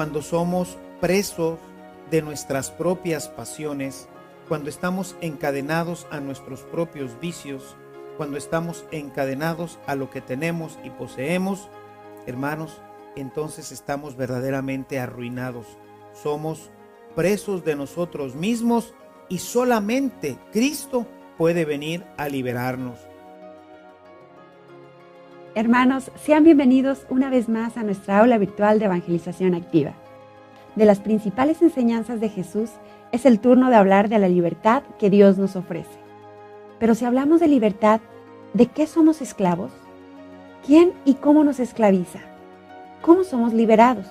cuando somos presos de nuestras propias pasiones, cuando estamos encadenados a nuestros propios vicios, cuando estamos encadenados a lo que tenemos y poseemos, hermanos, entonces estamos verdaderamente arruinados. Somos presos de nosotros mismos y solamente Cristo puede venir a liberarnos. Hermanos, sean bienvenidos una vez más a nuestra aula virtual de evangelización activa. De las principales enseñanzas de Jesús es el turno de hablar de la libertad que Dios nos ofrece. Pero si hablamos de libertad, ¿de qué somos esclavos? ¿Quién y cómo nos esclaviza? ¿Cómo somos liberados?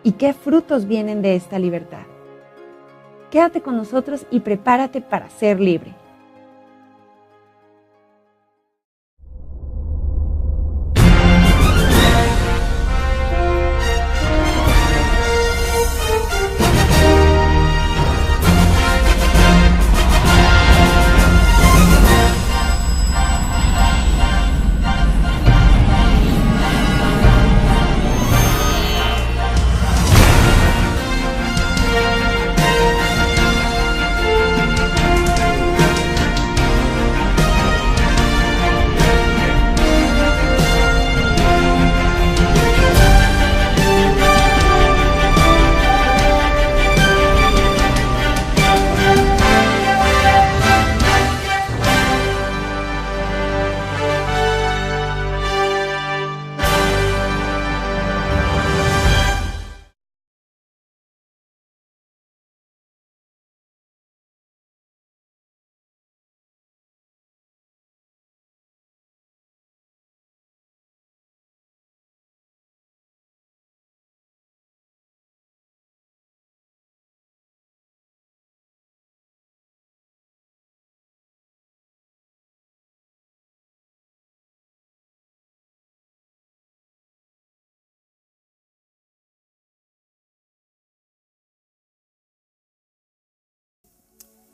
¿Y qué frutos vienen de esta libertad? Quédate con nosotros y prepárate para ser libre.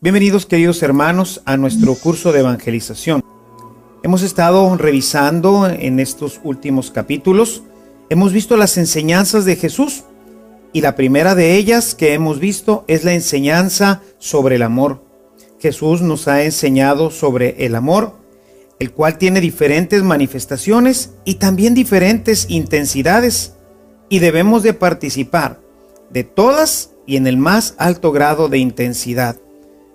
Bienvenidos, queridos hermanos, a nuestro curso de evangelización. Hemos estado revisando en estos últimos capítulos, hemos visto las enseñanzas de Jesús y la primera de ellas que hemos visto es la enseñanza sobre el amor. Jesús nos ha enseñado sobre el amor, el cual tiene diferentes manifestaciones y también diferentes intensidades y debemos de participar de todas y en el más alto grado de intensidad.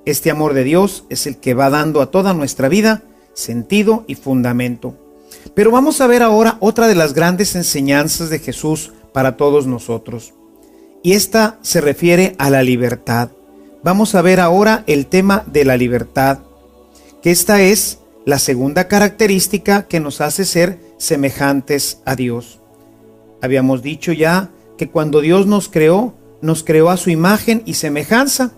Este amor de Dios es el que va dando a toda nuestra vida sentido y fundamento. Pero vamos a ver ahora otra de las grandes enseñanzas de Jesús para todos nosotros. Y esta se refiere a la libertad. Vamos a ver ahora el tema de la libertad, que esta es la segunda característica que nos hace ser semejantes a Dios. Habíamos dicho ya que cuando Dios nos creó a su imagen y semejanza.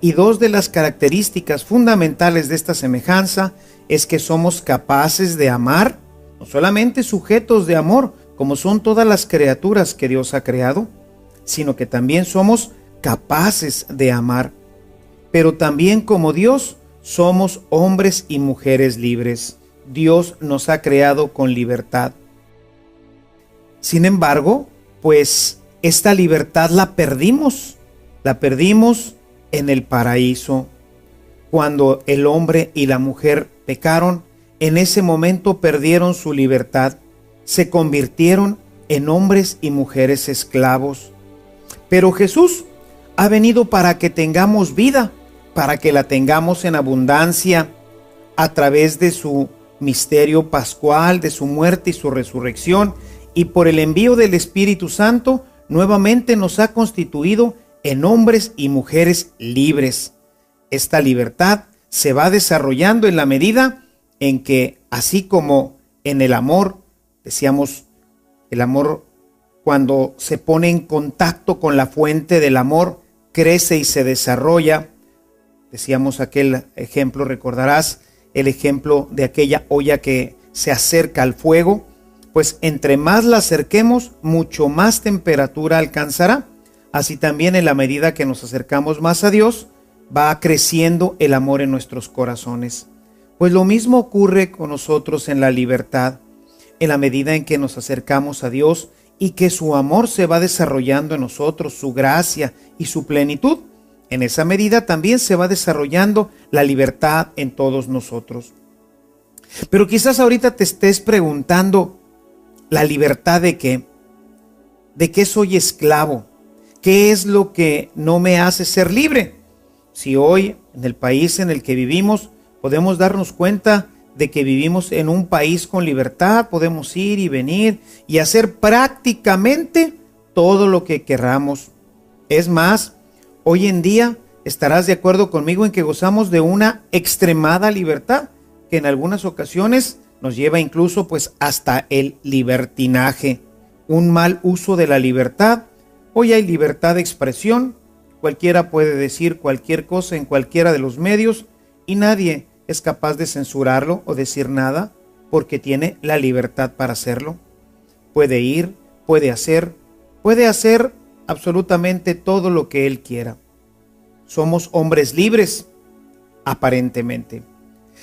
Y dos de las características fundamentales de esta semejanza es que somos capaces de amar, no solamente sujetos de amor, como son todas las criaturas que Dios ha creado, sino que también somos capaces de amar. Pero también como Dios, somos hombres y mujeres libres. Dios nos ha creado con libertad. Sin embargo, pues esta libertad la perdimos en el paraíso. Cuando el hombre y la mujer pecaron, en ese momento perdieron su libertad, se convirtieron en hombres y mujeres esclavos. Pero Jesús ha venido para que tengamos vida, para que la tengamos en abundancia, a través de su misterio pascual, de su muerte y su resurrección, y por el envío del Espíritu Santo, nuevamente nos ha constituido en hombres y mujeres libres. Esta libertad se va desarrollando en la medida en que, así como en el amor, decíamos, el amor cuando se pone en contacto con la fuente del amor, crece y se desarrolla. Decíamos aquel ejemplo, recordarás el ejemplo de aquella olla que se acerca al fuego, pues entre más la acerquemos, mucho más temperatura alcanzará. Así también en la medida que nos acercamos más a Dios, va creciendo el amor en nuestros corazones. Pues lo mismo ocurre con nosotros en la libertad. En la medida en que nos acercamos a Dios y que su amor se va desarrollando en nosotros, su gracia y su plenitud, en esa medida también se va desarrollando la libertad en todos nosotros. Pero quizás ahorita te estés preguntando, ¿la libertad de qué? ¿De qué soy esclavo? ¿Qué es lo que no me hace ser libre? Si hoy, en el país en el que vivimos, podemos darnos cuenta de que vivimos en un país con libertad, podemos ir y venir y hacer prácticamente todo lo que queramos. Es más, hoy en día estarás de acuerdo conmigo en que gozamos de una extremada libertad, que en algunas ocasiones nos lleva incluso pues hasta el libertinaje, un mal uso de la libertad. Hoy hay libertad de expresión, cualquiera puede decir cualquier cosa en cualquiera de los medios y nadie es capaz de censurarlo o decir nada porque tiene la libertad para hacerlo. Puede ir, puede hacer absolutamente todo lo que él quiera. Somos hombres libres, aparentemente.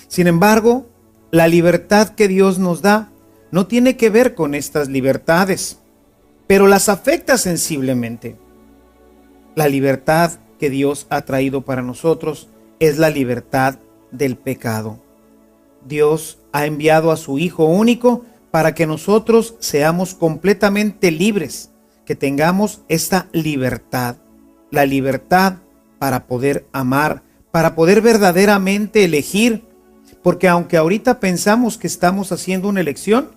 Sin embargo, la libertad que Dios nos da no tiene que ver con estas libertades, pero las afecta sensiblemente. La libertad que Dios ha traído para nosotros es la libertad del pecado. Dios ha enviado a su Hijo único para que nosotros seamos completamente libres, que tengamos esta libertad, la libertad para poder amar, para poder verdaderamente elegir, porque aunque ahorita pensamos que estamos haciendo una elección,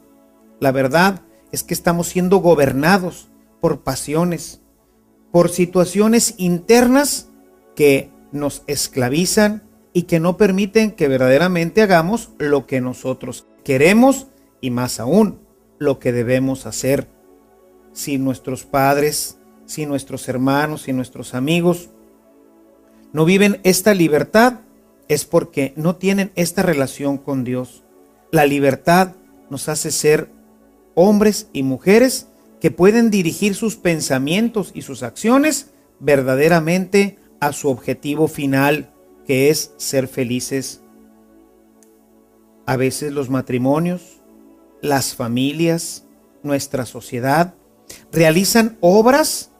la verdad es que estamos siendo gobernados por pasiones, por situaciones internas que nos esclavizan y que no permiten que verdaderamente hagamos lo que nosotros queremos y más aún lo que debemos hacer. Si nuestros padres, si nuestros hermanos, si nuestros amigos no viven esta libertad, es porque no tienen esta relación con Dios. La libertad nos hace ser hombres y mujeres que pueden dirigir sus pensamientos y sus acciones verdaderamente a su objetivo final, que es ser felices. A veces los matrimonios, las familias, nuestra sociedad realizan obras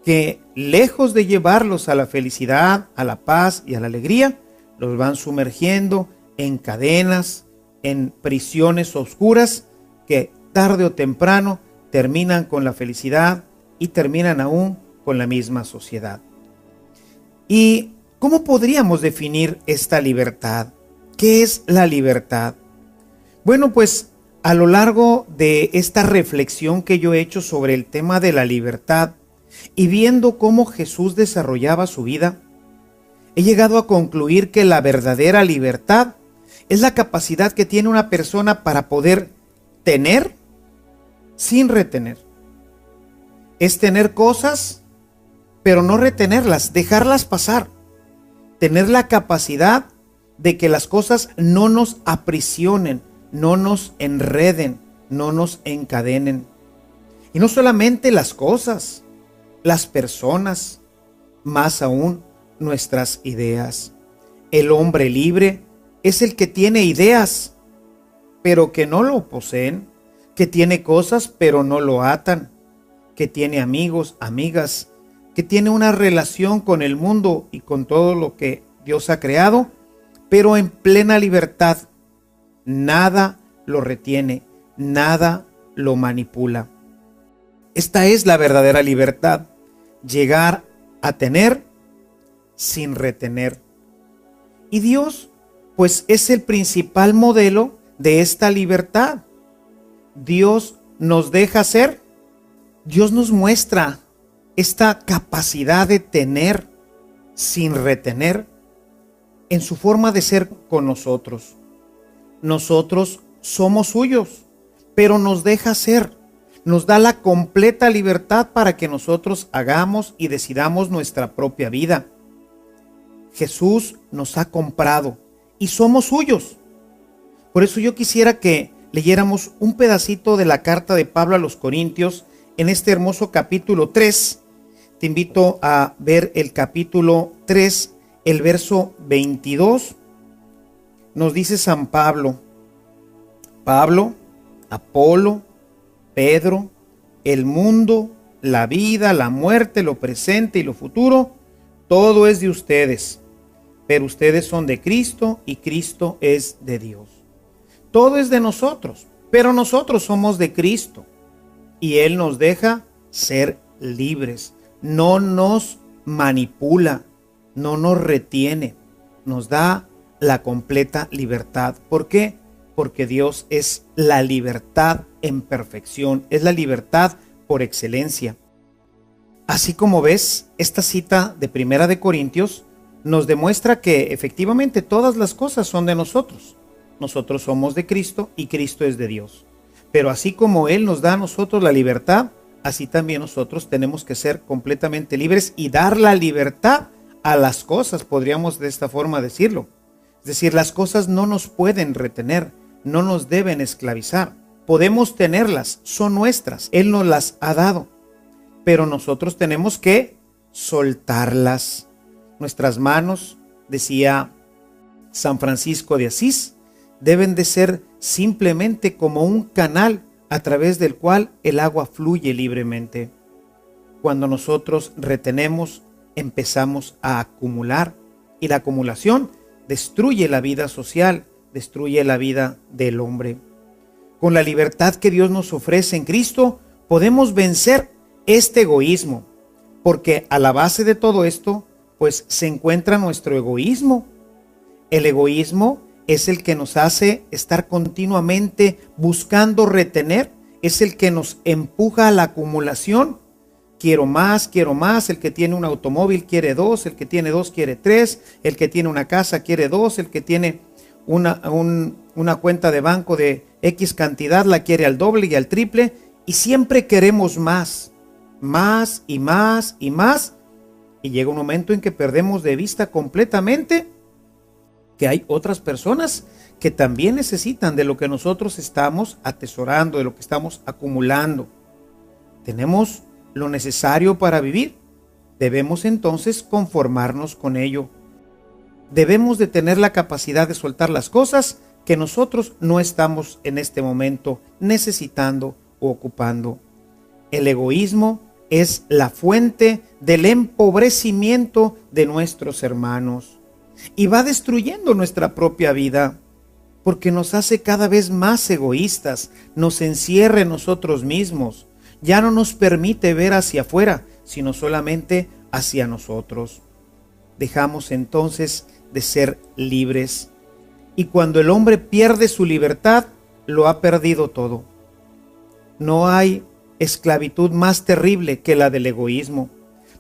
que, lejos de llevarlos a la felicidad, a la paz y a la alegría, los van sumergiendo en cadenas, en prisiones oscuras que tarde o temprano terminan con la felicidad y terminan aún con la misma sociedad. ¿Y cómo podríamos definir esta libertad? ¿Qué es la libertad? Bueno, pues a lo largo de esta reflexión que yo he hecho sobre el tema de la libertad y viendo cómo Jesús desarrollaba su vida, he llegado a concluir que la verdadera libertad es la capacidad que tiene una persona para poder tener sin retener. Es tener cosas, pero no retenerlas, dejarlas pasar. Tener la capacidad de que las cosas no nos aprisionen, no nos enreden, no nos encadenen. Y no solamente las cosas, las personas, más aún nuestras ideas. El hombre libre es el que tiene ideas, pero que no lo poseen, que tiene cosas, pero no lo atan, que tiene amigos, amigas, que tiene una relación con el mundo y con todo lo que Dios ha creado, pero en plena libertad. Nada lo retiene, nada lo manipula. Esta es la verdadera libertad, llegar a tener sin retener. Y Dios, pues, es el principal modelo de esta libertad. Dios nos deja ser, Dios nos muestra esta capacidad de tener sin retener en su forma de ser con nosotros. Nosotros somos suyos, pero nos deja ser, nos da la completa libertad para que nosotros hagamos y decidamos nuestra propia vida. Jesús nos ha comprado y somos suyos. Por eso yo quisiera que leyéramos un pedacito de la carta de Pablo a los Corintios en este hermoso capítulo 3. Te invito a ver el capítulo 3, el verso 22. Nos dice San Pablo, Apolo, Pedro, el mundo, la vida, la muerte, lo presente y lo futuro, todo es de ustedes. Pero ustedes son de Cristo y Cristo es de Dios. Todo es de nosotros, pero nosotros somos de Cristo. Y Él nos deja ser libres. No nos manipula, no nos retiene. Nos da la completa libertad. ¿Por qué? Porque Dios es la libertad en perfección. Es la libertad por excelencia. Así como ves, esta cita de Primera de Corintios nos demuestra que efectivamente todas las cosas son de nosotros. Nosotros somos de Cristo y Cristo es de Dios. Pero así como Él nos da a nosotros la libertad, así también nosotros tenemos que ser completamente libres y dar la libertad a las cosas, podríamos de esta forma decirlo. Es decir, las cosas no nos pueden retener, no nos deben esclavizar. Podemos tenerlas, son nuestras, Él nos las ha dado. Pero nosotros tenemos que soltarlas. Nuestras manos, decía San Francisco de Asís, deben de ser simplemente como un canal a través del cual el agua fluye libremente. Cuando nosotros retenemos, empezamos a acumular, y la acumulación destruye la vida social, destruye la vida del hombre. Con la libertad que Dios nos ofrece en Cristo, podemos vencer este egoísmo, porque a la base de todo esto, pues se encuentra nuestro egoísmo. El egoísmo es el que nos hace estar continuamente buscando retener, es el que nos empuja a la acumulación. Quiero más, el que tiene un automóvil quiere 2, el que tiene 2 quiere 3, el que tiene una casa quiere 2, el que tiene una cuenta de banco de X cantidad la quiere al doble y al triple, y siempre queremos más y más y más, y llega un momento en que perdemos de vista completamente que hay otras personas que también necesitan de lo que nosotros estamos atesorando, de lo que estamos acumulando. Tenemos lo necesario para vivir. Debemos entonces conformarnos con ello. Debemos de tener la capacidad de soltar las cosas que nosotros no estamos en este momento necesitando o ocupando. El egoísmo es la fuente del empobrecimiento de nuestros hermanos y va destruyendo nuestra propia vida, porque nos hace cada vez más egoístas, nos encierra en nosotros mismos, ya no nos permite ver hacia afuera, sino solamente hacia nosotros. Dejamos entonces de ser libres, y cuando el hombre pierde su libertad, lo ha perdido todo. No hay esclavitud más terrible que la del egoísmo,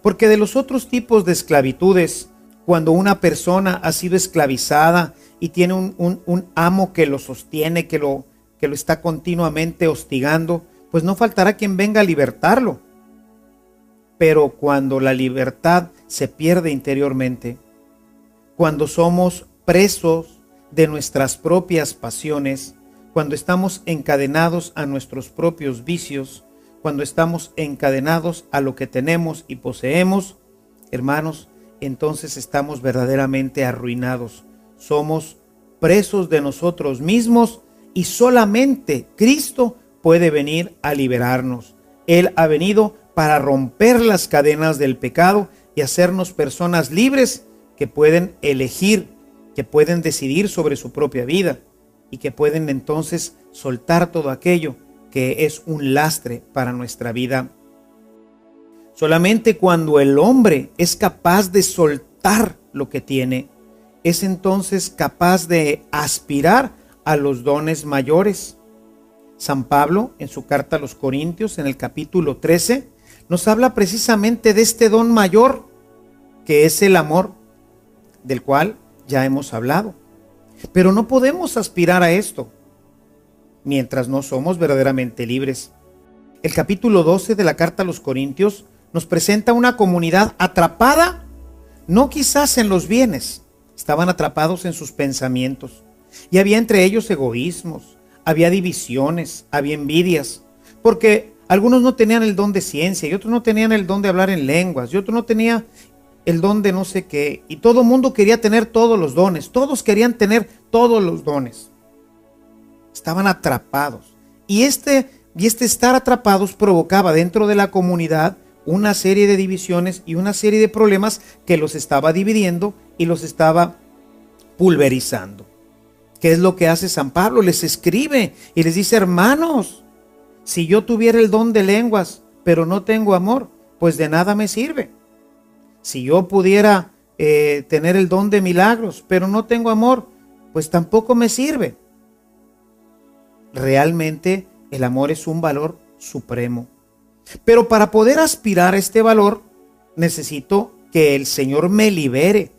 porque de los otros tipos de esclavitudes, cuando una persona ha sido esclavizada y tiene un amo que lo sostiene, que lo está continuamente hostigando, pues no faltará quien venga a libertarlo. Pero cuando la libertad se pierde interiormente, cuando somos presos de nuestras propias pasiones, cuando estamos encadenados a nuestros propios vicios, cuando estamos encadenados a lo que tenemos y poseemos, hermanos, entonces estamos verdaderamente arruinados. Somos presos de nosotros mismos y solamente Cristo puede venir a liberarnos. Él ha venido para romper las cadenas del pecado y hacernos personas libres que pueden elegir, que pueden decidir sobre su propia vida y que pueden entonces soltar todo aquello que es un lastre para nuestra vida. Solamente cuando el hombre es capaz de soltar lo que tiene, es entonces capaz de aspirar a los dones mayores. San Pablo, en su carta a los Corintios, en el capítulo 13, nos habla precisamente de este don mayor, que es el amor, del cual ya hemos hablado. Pero no podemos aspirar a esto mientras no somos verdaderamente libres. El capítulo 12 de la carta a los Corintios nos presenta una comunidad atrapada, no quizás en los bienes, estaban atrapados en sus pensamientos. Y había entre ellos egoísmos, había divisiones, había envidias, porque algunos no tenían el don de ciencia, y otros no tenían el don de hablar en lenguas, y otros no tenían el don de no sé qué, y todo el mundo quería tener todos los dones, todos querían tener todos los dones. Estaban atrapados. Y este Y este estar atrapados provocaba dentro de la comunidad una serie de divisiones y una serie de problemas que los estaba dividiendo y los estaba pulverizando. ¿Qué es lo que hace San Pablo? Les escribe y les dice: hermanos, si yo tuviera el don de lenguas, pero no tengo amor, pues de nada me sirve. Si yo pudiera tener el don de milagros, pero no tengo amor, pues tampoco me sirve. Realmente el amor es un valor supremo. Pero para poder aspirar a este valor, necesito que el Señor me libere.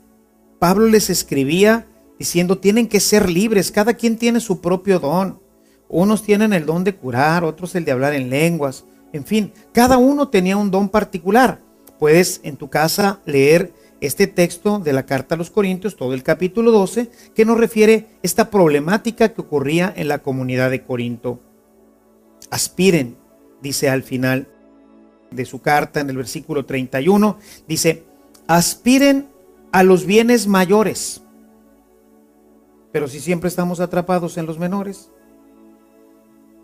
Pablo les escribía diciendo: tienen que ser libres, cada quien tiene su propio don. Unos tienen el don de curar, otros el de hablar en lenguas. En fin, cada uno tenía un don particular. Puedes en tu casa leer este texto de la carta a los Corintios, todo el capítulo 12, que nos refiere esta problemática que ocurría en la comunidad de Corinto. Aspiren, dice al final de su carta en el versículo 31, dice: aspiren a los bienes mayores. Pero si siempre estamos atrapados en los menores.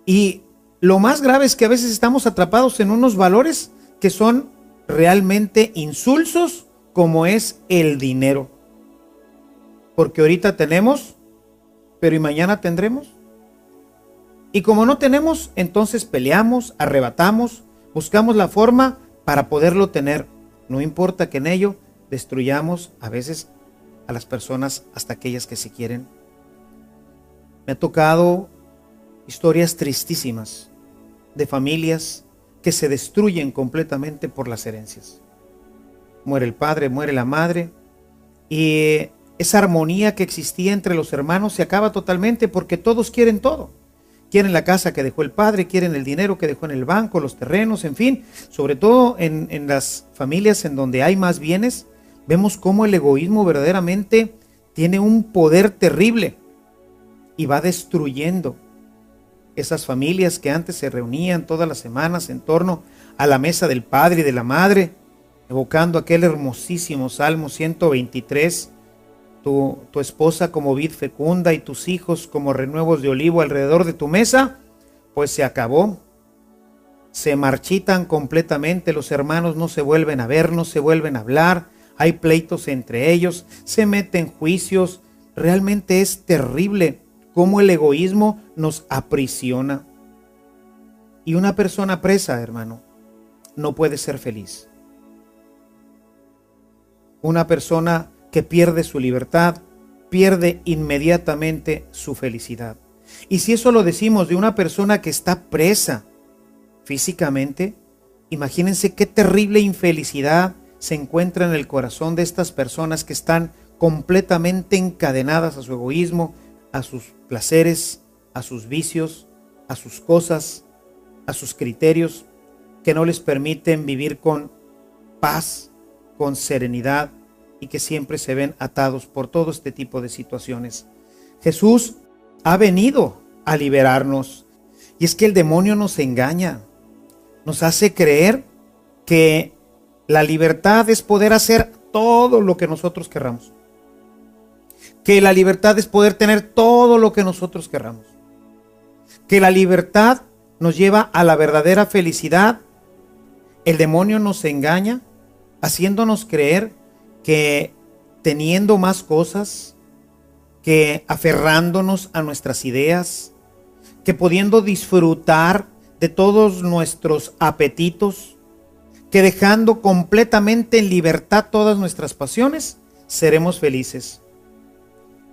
Y lo más grave es que a veces estamos atrapados en unos valores que son realmente insulsos, como es el dinero. Porque ahorita tenemos, pero ¿y mañana tendremos? Y como no tenemos, entonces peleamos, arrebatamos, buscamos la forma para poderlo tener. No importa que en ello destruyamos a veces a las personas, hasta aquellas que se quieren. Me ha tocado historias tristísimas de familias que se destruyen completamente por las herencias. Muere el padre, muere la madre, y esa armonía que existía entre los hermanos se acaba totalmente porque todos quieren todo. Quieren la casa que dejó el padre, quieren el dinero que dejó en el banco, los terrenos, en fin. Sobre todo en las familias en donde hay más bienes, vemos cómo el egoísmo verdaderamente tiene un poder terrible y va destruyendo esas familias que antes se reunían todas las semanas en torno a la mesa del padre y de la madre, evocando aquel hermosísimo Salmo 123, tu esposa como vid fecunda y tus hijos como renuevos de olivo alrededor de tu mesa. Pues se acabó, se marchitan completamente, los hermanos no se vuelven a ver, no se vuelven a hablar, hay pleitos entre ellos, se meten juicios. Realmente es terrible cómo el egoísmo nos aprisiona. Y una persona presa, hermano, no puede ser feliz. Una persona que pierde su libertad, pierde inmediatamente su felicidad. Y si eso lo decimos de una persona que está presa físicamente, imagínense qué terrible infelicidad se encuentra en el corazón de estas personas que están completamente encadenadas a su egoísmo, a sus placeres, a sus vicios, a sus cosas, a sus criterios, que no les permiten vivir con paz, con serenidad, y que siempre se ven atados por todo este tipo de situaciones. Jesús ha venido a liberarnos, y es que el demonio nos engaña, nos hace creer que la libertad es poder hacer todo lo que nosotros querramos, que la libertad es poder tener todo lo que nosotros querramos, que la libertad nos lleva a la verdadera felicidad. El demonio nos engaña haciéndonos creer que teniendo más cosas, que aferrándonos a nuestras ideas, que pudiendo disfrutar de todos nuestros apetitos, que dejando completamente en libertad todas nuestras pasiones, seremos felices.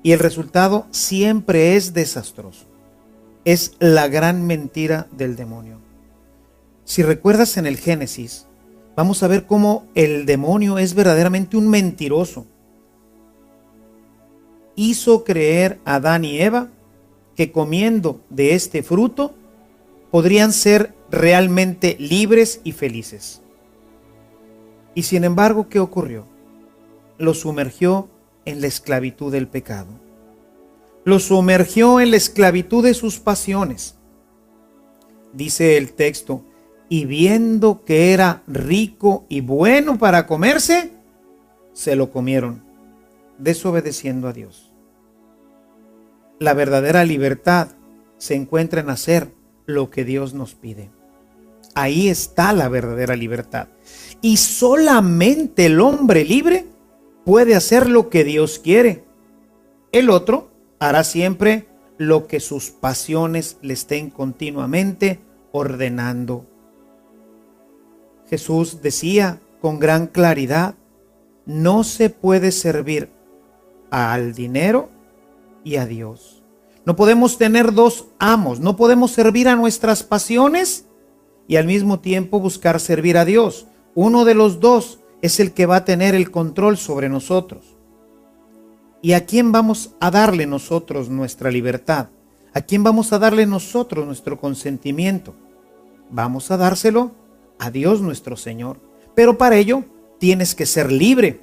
Y el resultado siempre es desastroso. Es la gran mentira del demonio. Si recuerdas en el Génesis, vamos a ver cómo el demonio es verdaderamente un mentiroso. Hizo creer a Adán y Eva que comiendo de este fruto podrían ser realmente libres y felices. Y sin embargo, ¿qué ocurrió? Los sumergió en la esclavitud del pecado. Los sumergió en la esclavitud de sus pasiones. Dice el texto: y viendo que era rico y bueno para comerse, se lo comieron, desobedeciendo a Dios. La verdadera libertad se encuentra en hacer lo que Dios nos pide. Ahí está la verdadera libertad. Y solamente el hombre libre puede hacer lo que Dios quiere. El otro hará siempre lo que sus pasiones le estén continuamente ordenando. Jesús decía con gran claridad: no se puede servir al dinero y a Dios. No podemos tener dos amos, no podemos servir a nuestras pasiones y al mismo tiempo buscar servir a Dios. Uno de los dos es el que va a tener el control sobre nosotros. ¿Y a quién vamos a darle nosotros nuestra libertad? ¿A quién vamos a darle nosotros nuestro consentimiento? Vamos a dárselo a Dios nuestro Señor. Pero para ello tienes que ser libre.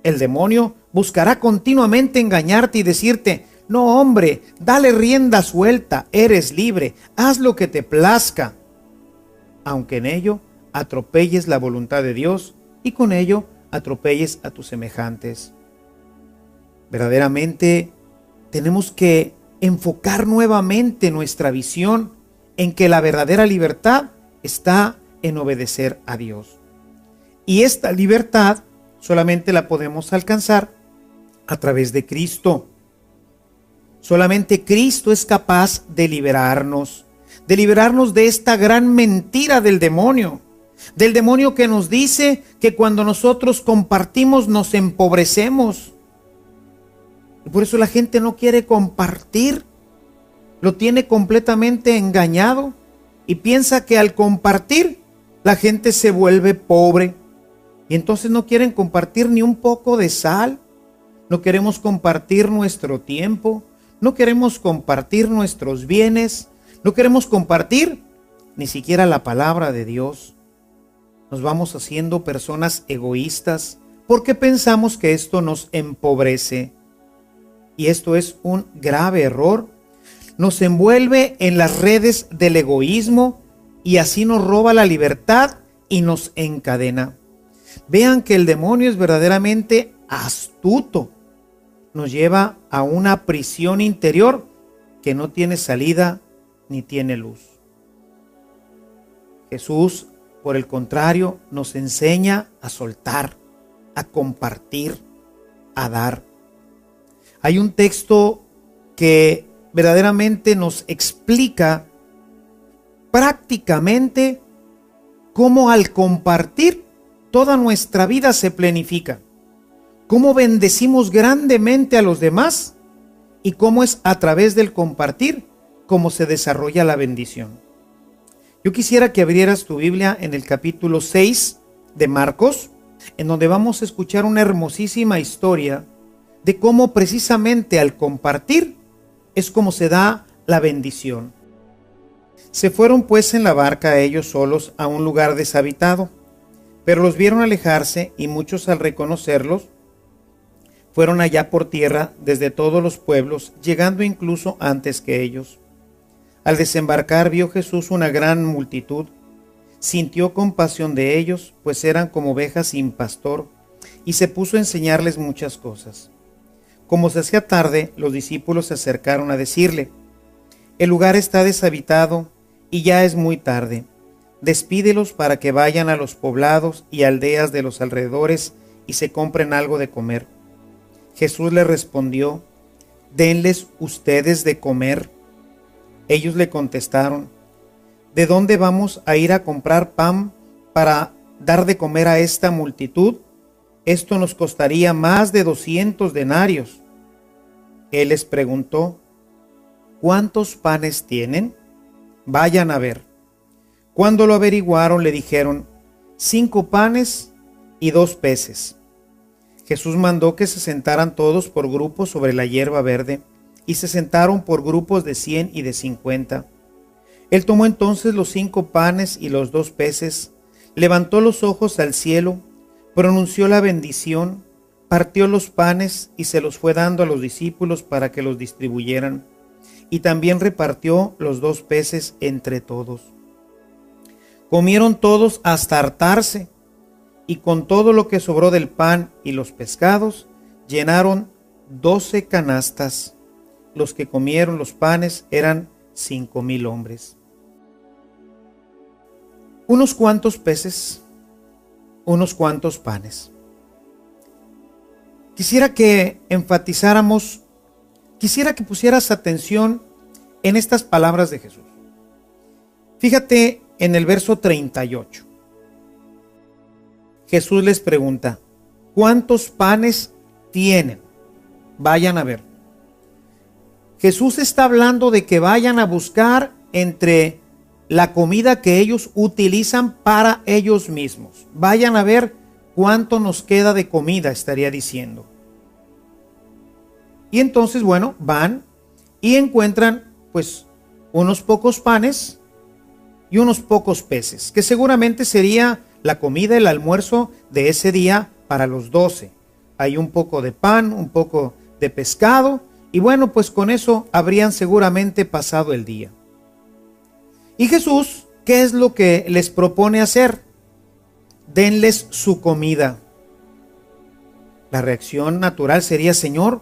El demonio buscará continuamente engañarte y decirte: no, hombre, dale rienda suelta, eres libre, haz lo que te plazca. Aunque en ello atropelles la voluntad de Dios y con ello atropelles a tus semejantes. Verdaderamente tenemos que enfocar nuevamente nuestra visión en que la verdadera libertad está en obedecer a Dios. Y esta libertad solamente la podemos alcanzar a través de Cristo. Solamente Cristo es capaz de liberarnos de esta gran mentira del demonio que nos dice que cuando nosotros compartimos nos empobrecemos. Y por eso la gente no quiere compartir, lo tiene completamente engañado y piensa que al compartir la gente se vuelve pobre. Y entonces no quieren compartir ni un poco de sal, no queremos compartir nuestro tiempo, no queremos compartir nuestros bienes, no queremos compartir ni siquiera la palabra de Dios. Nos vamos haciendo personas egoístas porque pensamos que esto nos empobrece. Y esto es un grave error. Nos envuelve en las redes del egoísmo y así nos roba la libertad y nos encadena. Vean que el demonio es verdaderamente astuto. Nos lleva a una prisión interior que no tiene salida ni tiene luz. Jesús, por el contrario, nos enseña a soltar, a compartir, a dar. Hay un texto que verdaderamente nos explica prácticamente cómo al compartir toda nuestra vida se planifica, cómo bendecimos grandemente a los demás y cómo es a través del compartir cómo se desarrolla la bendición. Yo quisiera que abrieras tu Biblia en el capítulo 6 de Marcos, en donde vamos a escuchar una hermosísima historia de cómo precisamente al compartir es como se da la bendición. Se fueron pues en la barca ellos solos a un lugar deshabitado, pero los vieron alejarse y muchos al reconocerlos fueron allá por tierra desde todos los pueblos, llegando incluso antes que ellos. Al desembarcar vio Jesús una gran multitud, sintió compasión de ellos, pues eran como ovejas sin pastor, y se puso a enseñarles muchas cosas. Como se hacía tarde, los discípulos se acercaron a decirle: el lugar está deshabitado y ya es muy tarde. Despídelos para que vayan a los poblados y aldeas de los alrededores y se compren algo de comer. Jesús les respondió: denles ustedes de comer. Ellos le contestaron: ¿de dónde vamos a ir a comprar pan para dar de comer a esta multitud? Esto nos costaría más de 200 denarios. Él les preguntó: ¿cuántos panes tienen? Vayan a ver. Cuando lo averiguaron, le dijeron: 5 panes y 2 peces. Jesús mandó que se sentaran todos por grupos sobre la hierba verde, y se sentaron por grupos de 100 y de 50. Él tomó entonces los 5 panes y los 2 peces, levantó los ojos al cielo, pronunció la bendición, partió los panes y se los fue dando a los discípulos para que los distribuyeran, y también repartió los 2 peces entre todos. Comieron todos hasta hartarse, y con todo lo que sobró del pan y los pescados, llenaron 12 canastas. Los que comieron los panes eran 5,000 hombres. unos cuantos peces, unos cuantos panes. Quisiera que enfatizáramos, quisiera que pusieras atención en estas palabras de Jesús. Fíjate en el verso 38. Jesús les pregunta, ¿cuántos panes tienen? Vayan a ver. Jesús está hablando de que vayan a buscar entre la comida que ellos utilizan para ellos mismos. Vayan a ver cuánto nos queda de comida, estaría diciendo. Y entonces, bueno, van y encuentran pues unos pocos panes y unos pocos peces, que seguramente sería la comida, el almuerzo de ese día para los 12. Hay un poco de pan, un poco de pescado, y bueno, pues con eso habrían seguramente pasado el día. Y Jesús, ¿qué es lo que les propone hacer? Denles su comida. La reacción natural sería, Señor,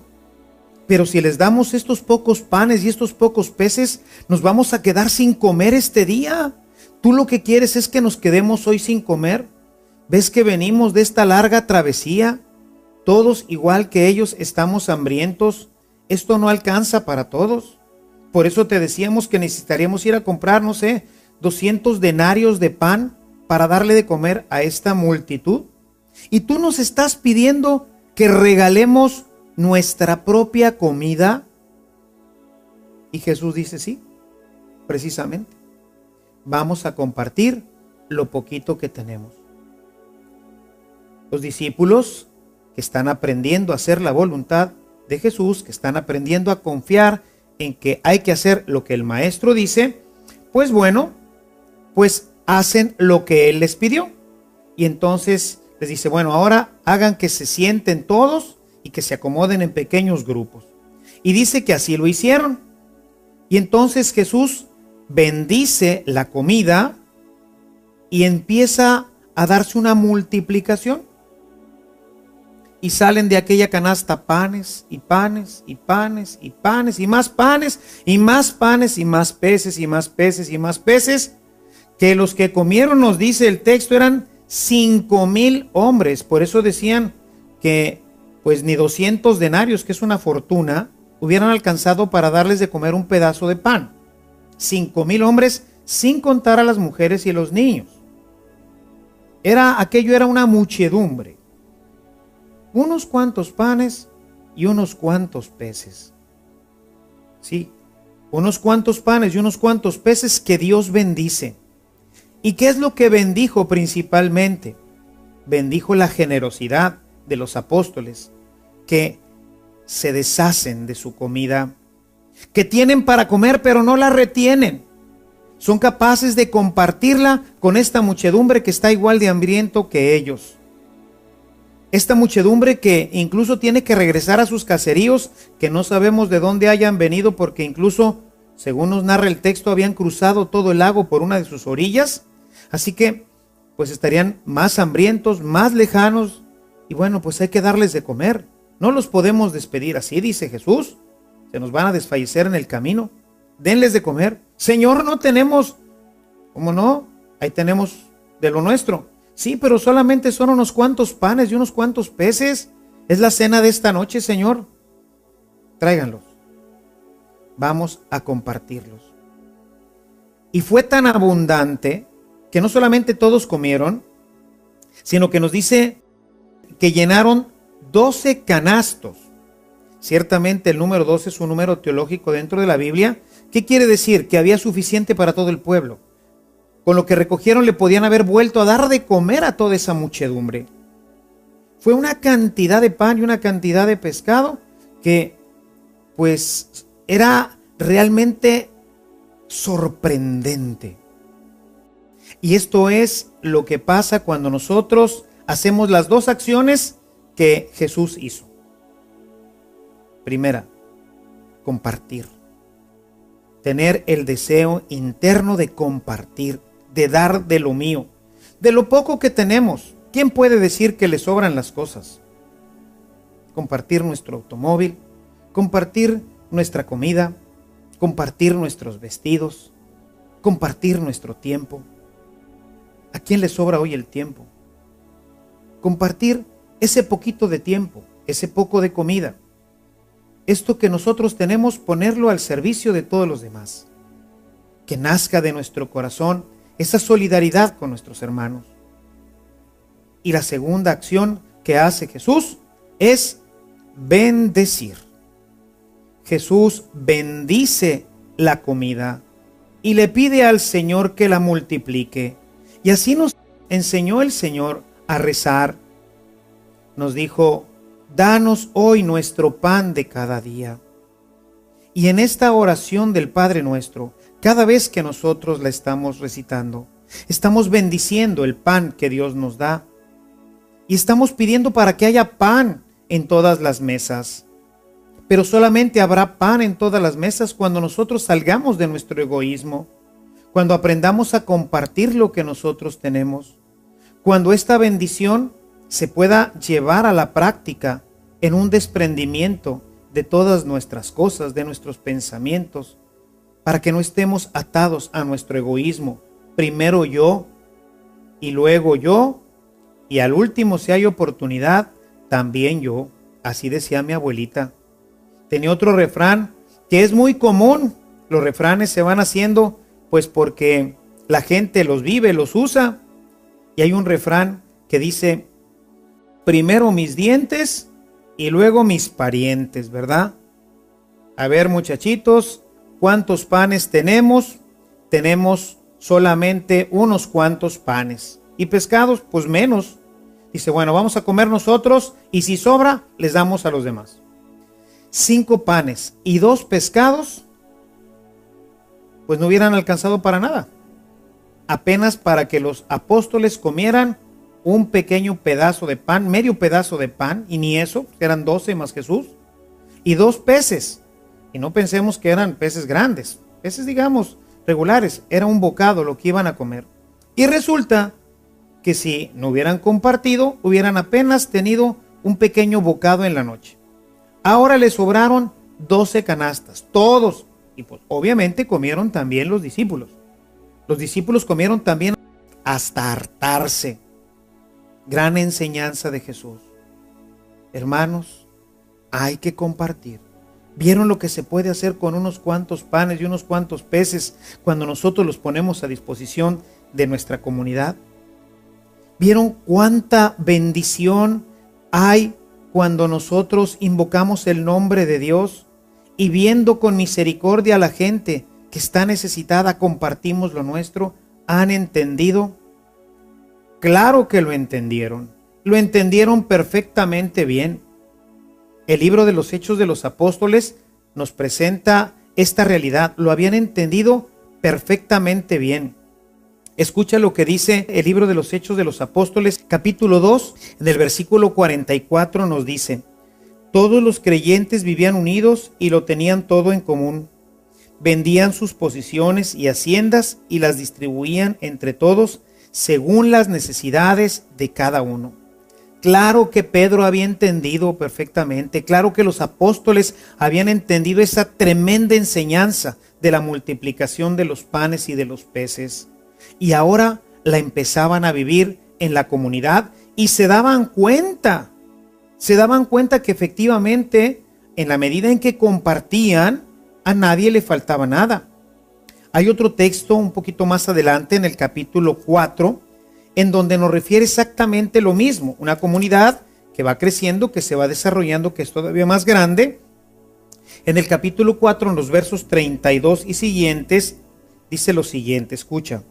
pero si les damos estos pocos panes y estos pocos peces, nos vamos a quedar sin comer este día. ¿Tú lo que quieres es que nos quedemos hoy sin comer? ¿Ves que venimos de esta larga travesía? Todos, igual que ellos, estamos hambrientos. Esto no alcanza para todos. Por eso te decíamos que necesitaríamos ir a comprar, 200 denarios de pan para darle de comer a esta multitud. Y tú nos estás pidiendo que regalemos nuestra propia comida. Y Jesús dice, sí, precisamente. Vamos a compartir lo poquito que tenemos. Los discípulos que están aprendiendo a hacer la voluntad de Jesús, que están aprendiendo a confiar en que hay que hacer lo que el maestro dice, pues bueno, pues hacen lo que él les pidió. Y entonces les dice, bueno, ahora hagan que se sienten todos y que se acomoden en pequeños grupos. Y dice que así lo hicieron. Y entonces Jesús bendice la comida y empieza a darse una multiplicación. Y salen de aquella canasta panes y panes y panes y panes y más panes y más panes y más peces y más peces y más peces, que los que comieron, nos dice el texto, eran 5,000 hombres. Por eso decían que pues ni 200 denarios, que es una fortuna, hubieran alcanzado para darles de comer un pedazo de pan. 5,000 hombres, sin contar a las mujeres y los niños. Aquello era una muchedumbre. Unos cuantos panes y unos cuantos peces. Sí, unos cuantos panes y unos cuantos peces que Dios bendice. ¿Y qué es lo que bendijo principalmente? Bendijo la generosidad de los apóstoles, que se deshacen de su comida, que tienen para comer pero no la retienen. Son capaces de compartirla con esta muchedumbre que está igual de hambriento que ellos. Esta muchedumbre que incluso tiene que regresar a sus caseríos, que no sabemos de dónde hayan venido, porque incluso, según nos narra el texto, habían cruzado todo el lago por una de sus orillas. Así que, pues estarían más hambrientos, más lejanos, y bueno, pues hay que darles de comer. No los podemos despedir así, dice Jesús. Se nos van a desfallecer en el camino. Denles de comer. Señor, no tenemos. ¿Cómo no? Ahí tenemos de lo nuestro. Sí, pero solamente son unos cuantos panes y unos cuantos peces. Es la cena de esta noche, Señor. Tráiganlos. Vamos a compartirlos. Y fue tan abundante que no solamente todos comieron, sino que nos dice que llenaron 12 canastos. Ciertamente el número 12 es un número teológico dentro de la Biblia. ¿Qué quiere decir? Que había suficiente para todo el pueblo. Con lo que recogieron le podían haber vuelto a dar de comer a toda esa muchedumbre. Fue una cantidad de pan y una cantidad de pescado que pues era realmente sorprendente. Y esto es lo que pasa cuando nosotros hacemos las dos acciones que Jesús hizo. Primera, compartir. Tener el deseo interno de compartir, de dar de lo mío, de lo poco que tenemos. ¿Quién puede decir que le sobran las cosas? Compartir nuestro automóvil, compartir nuestra comida, compartir nuestros vestidos, compartir nuestro tiempo. ¿A quién le sobra hoy el tiempo? Compartir ese poquito de tiempo, ese poco de comida. Esto que nosotros tenemos, ponerlo al servicio de todos los demás. Que nazca de nuestro corazón esa solidaridad con nuestros hermanos. Y la segunda acción que hace Jesús es bendecir. Jesús bendice la comida y le pide al Señor que la multiplique. Y así nos enseñó el Señor a rezar. Nos dijo: danos hoy nuestro pan de cada día. Y en esta oración del Padre Nuestro, cada vez que nosotros la estamos recitando, estamos bendiciendo el pan que Dios nos da. Y estamos pidiendo para que haya pan en todas las mesas. Pero solamente habrá pan en todas las mesas cuando nosotros salgamos de nuestro egoísmo, cuando aprendamos a compartir lo que nosotros tenemos, cuando esta bendición se pueda llevar a la práctica en un desprendimiento de todas nuestras cosas, de nuestros pensamientos, para que no estemos atados a nuestro egoísmo. Primero yo, y luego yo, y al último, si hay oportunidad, también yo. Así decía mi abuelita. Tenía otro refrán que es muy común. Los refranes se van haciendo pues porque la gente los vive, los usa. Y hay un refrán que dice: primero mis dientes y luego mis parientes, ¿verdad? A ver, muchachitos, ¿cuántos panes tenemos? Tenemos solamente unos cuantos panes. Y pescados, pues menos. Dice, bueno, vamos a comer nosotros y si sobra, les damos a los demás. 5 panes y 2 pescados, pues no hubieran alcanzado para nada. Apenas para que los apóstoles comieran un pequeño pedazo de pan, medio pedazo de pan, y ni eso, eran 12 más Jesús, y 2 peces. Y no pensemos que eran peces grandes, peces digamos regulares, era un bocado lo que iban a comer. Y resulta que si no hubieran compartido, hubieran apenas tenido un pequeño bocado en la noche. Ahora les sobraron 12 canastas, todos, y pues obviamente comieron también los discípulos. Los discípulos comieron también hasta hartarse. Gran enseñanza de Jesús. Hermanos, hay que compartir. ¿Vieron lo que se puede hacer con unos cuantos panes y unos cuantos peces cuando nosotros los ponemos a disposición de nuestra comunidad? ¿Vieron cuánta bendición hay cuando nosotros invocamos el nombre de Dios y viendo con misericordia a la gente que está necesitada, compartimos lo nuestro? ¿Han entendido? Claro que lo entendieron perfectamente bien. El libro de los Hechos de los Apóstoles nos presenta esta realidad, lo habían entendido perfectamente bien. Escucha lo que dice el libro de los Hechos de los Apóstoles, capítulo 2, en el versículo 44 nos dice: todos los creyentes vivían unidos y lo tenían todo en común. Vendían sus posesiones y haciendas y las distribuían entre todos según las necesidades de cada uno. Claro que Pedro había entendido perfectamente, claro que los apóstoles habían entendido esa tremenda enseñanza de la multiplicación de los panes y de los peces. Y ahora la empezaban a vivir en la comunidad y se daban cuenta que efectivamente en la medida en que compartían, a nadie le faltaba nada. Hay otro texto un poquito más adelante en el capítulo 4 en donde nos refiere exactamente lo mismo, una comunidad que va creciendo, que se va desarrollando, que es todavía más grande. En el capítulo 4, en los versos 32 y siguientes, dice lo siguiente, escucha: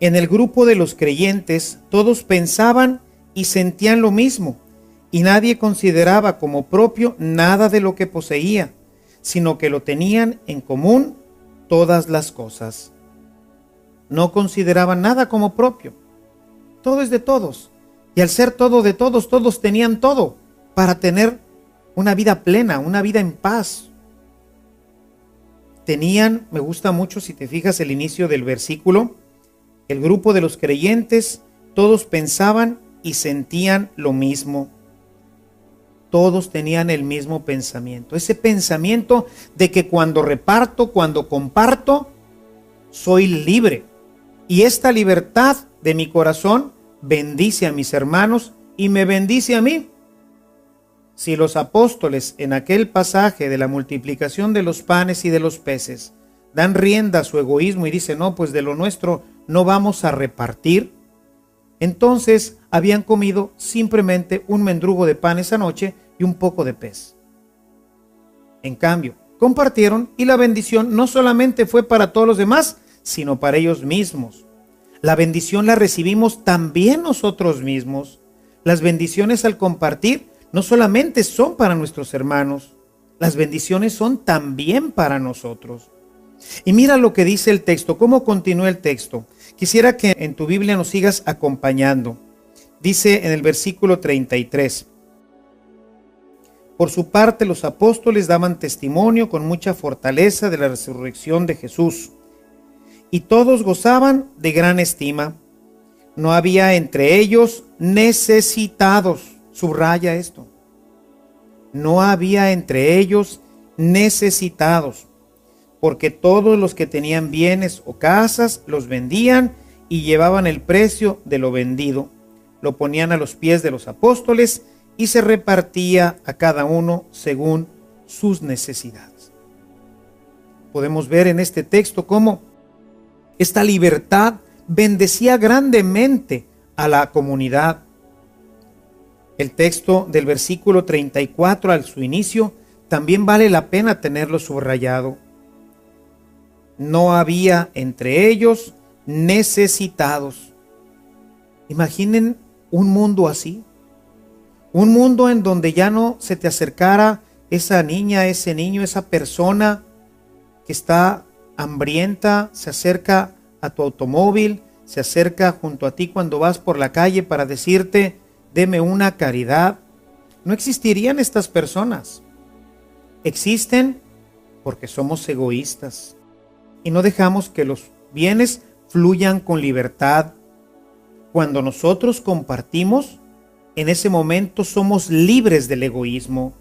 en el grupo de los creyentes todos pensaban y sentían lo mismo, y nadie consideraba como propio nada de lo que poseía, sino que lo tenían en común todas las cosas. No consideraban nada como propio. Todo es de todos. Y al ser todo de todos, todos tenían todo para tener una vida plena, una vida en paz. Tenían, me gusta mucho si te fijas el inicio del versículo, el grupo de los creyentes, todos pensaban y sentían lo mismo. Todos tenían el mismo pensamiento. Ese pensamiento de que cuando reparto, cuando comparto, soy libre. Y esta libertad de mi corazón bendice a mis hermanos y me bendice a mí. Si los apóstoles en aquel pasaje de la multiplicación de los panes y de los peces dan rienda a su egoísmo y dicen, no, pues de lo nuestro no vamos a repartir, entonces habían comido simplemente un mendrugo de pan esa noche y un poco de pez. En cambio, compartieron y la bendición no solamente fue para todos los demás, sino para ellos mismos. La bendición la recibimos también nosotros mismos. Las bendiciones al compartir no solamente son para nuestros hermanos, las bendiciones son también para nosotros. Y mira lo que dice el texto, cómo continúa el texto. Quisiera que en tu Biblia nos sigas acompañando. Dice en el versículo 33. Por su parte, los apóstoles daban testimonio con mucha fortaleza de la resurrección de Jesús, y todos gozaban de gran estima. No había entre ellos necesitados. Subraya esto. No había entre ellos necesitados, porque todos los que tenían bienes o casas los vendían y llevaban el precio de lo vendido, lo ponían a los pies de los apóstoles y se repartía a cada uno según sus necesidades. Podemos ver en este texto cómo esta libertad bendecía grandemente a la comunidad. El texto del versículo 34 al su inicio también vale la pena tenerlo subrayado. No había entre ellos necesitados. Imaginen un mundo así. Un mundo en donde ya no se te acercara esa niña, ese niño, esa persona que está hambrienta, se acerca a tu automóvil, se acerca junto a ti cuando vas por la calle para decirte, deme una caridad. No existirían estas personas. Existen porque somos egoístas y no dejamos que los bienes fluyan con libertad. Cuando nosotros compartimos, en ese momento somos libres del egoísmo.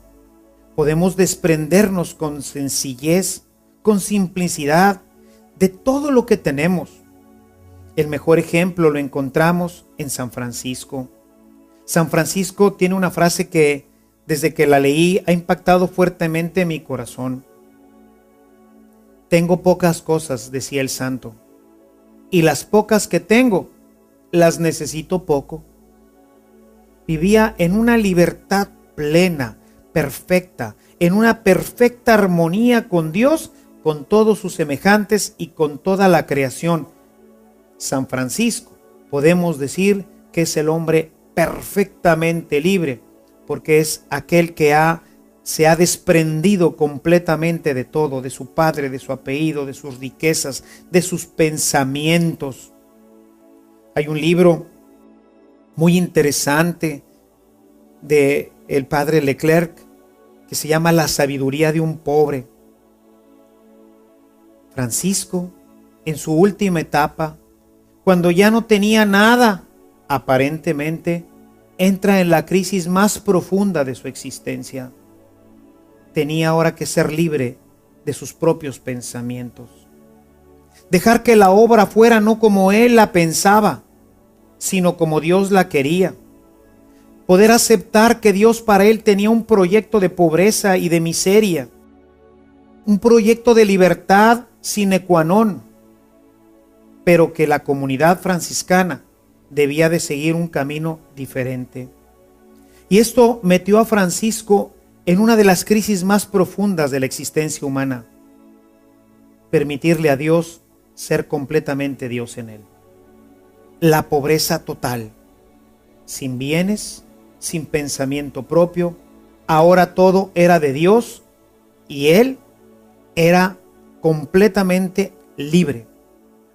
Podemos desprendernos con sencillez, con simplicidad, de todo lo que tenemos. El mejor ejemplo lo encontramos en San Francisco. San Francisco tiene una frase que, desde que la leí, ha impactado fuertemente mi corazón. Tengo pocas cosas, decía el santo, y las pocas que tengo, las necesito poco. Vivía en una libertad plena, perfecta, en una perfecta armonía con Dios, con todos sus semejantes y con toda la creación. San Francisco, podemos decir que es el hombre perfectamente libre, porque es aquel que se ha desprendido completamente de todo, de su padre, de su apellido, de sus riquezas, de sus pensamientos. Hay un libro muy interesante de el padre Leclerc que se llama La sabiduría de un pobre. Francisco, en su última etapa, cuando ya no tenía nada, aparentemente, entra en la crisis más profunda de su existencia. Tenía ahora que ser libre de sus propios pensamientos. Dejar que la obra fuera no como él la pensaba, sino como Dios la quería. Poder aceptar que Dios para él tenía un proyecto de pobreza y de miseria, un proyecto de libertad sine qua non, pero que la comunidad franciscana debía de seguir un camino diferente. Y esto metió a Francisco en una de las crisis más profundas de la existencia humana: permitirle a Dios ser completamente Dios en él. La pobreza total, sin bienes, sin pensamiento propio. Ahora todo era de Dios y él era completamente libre.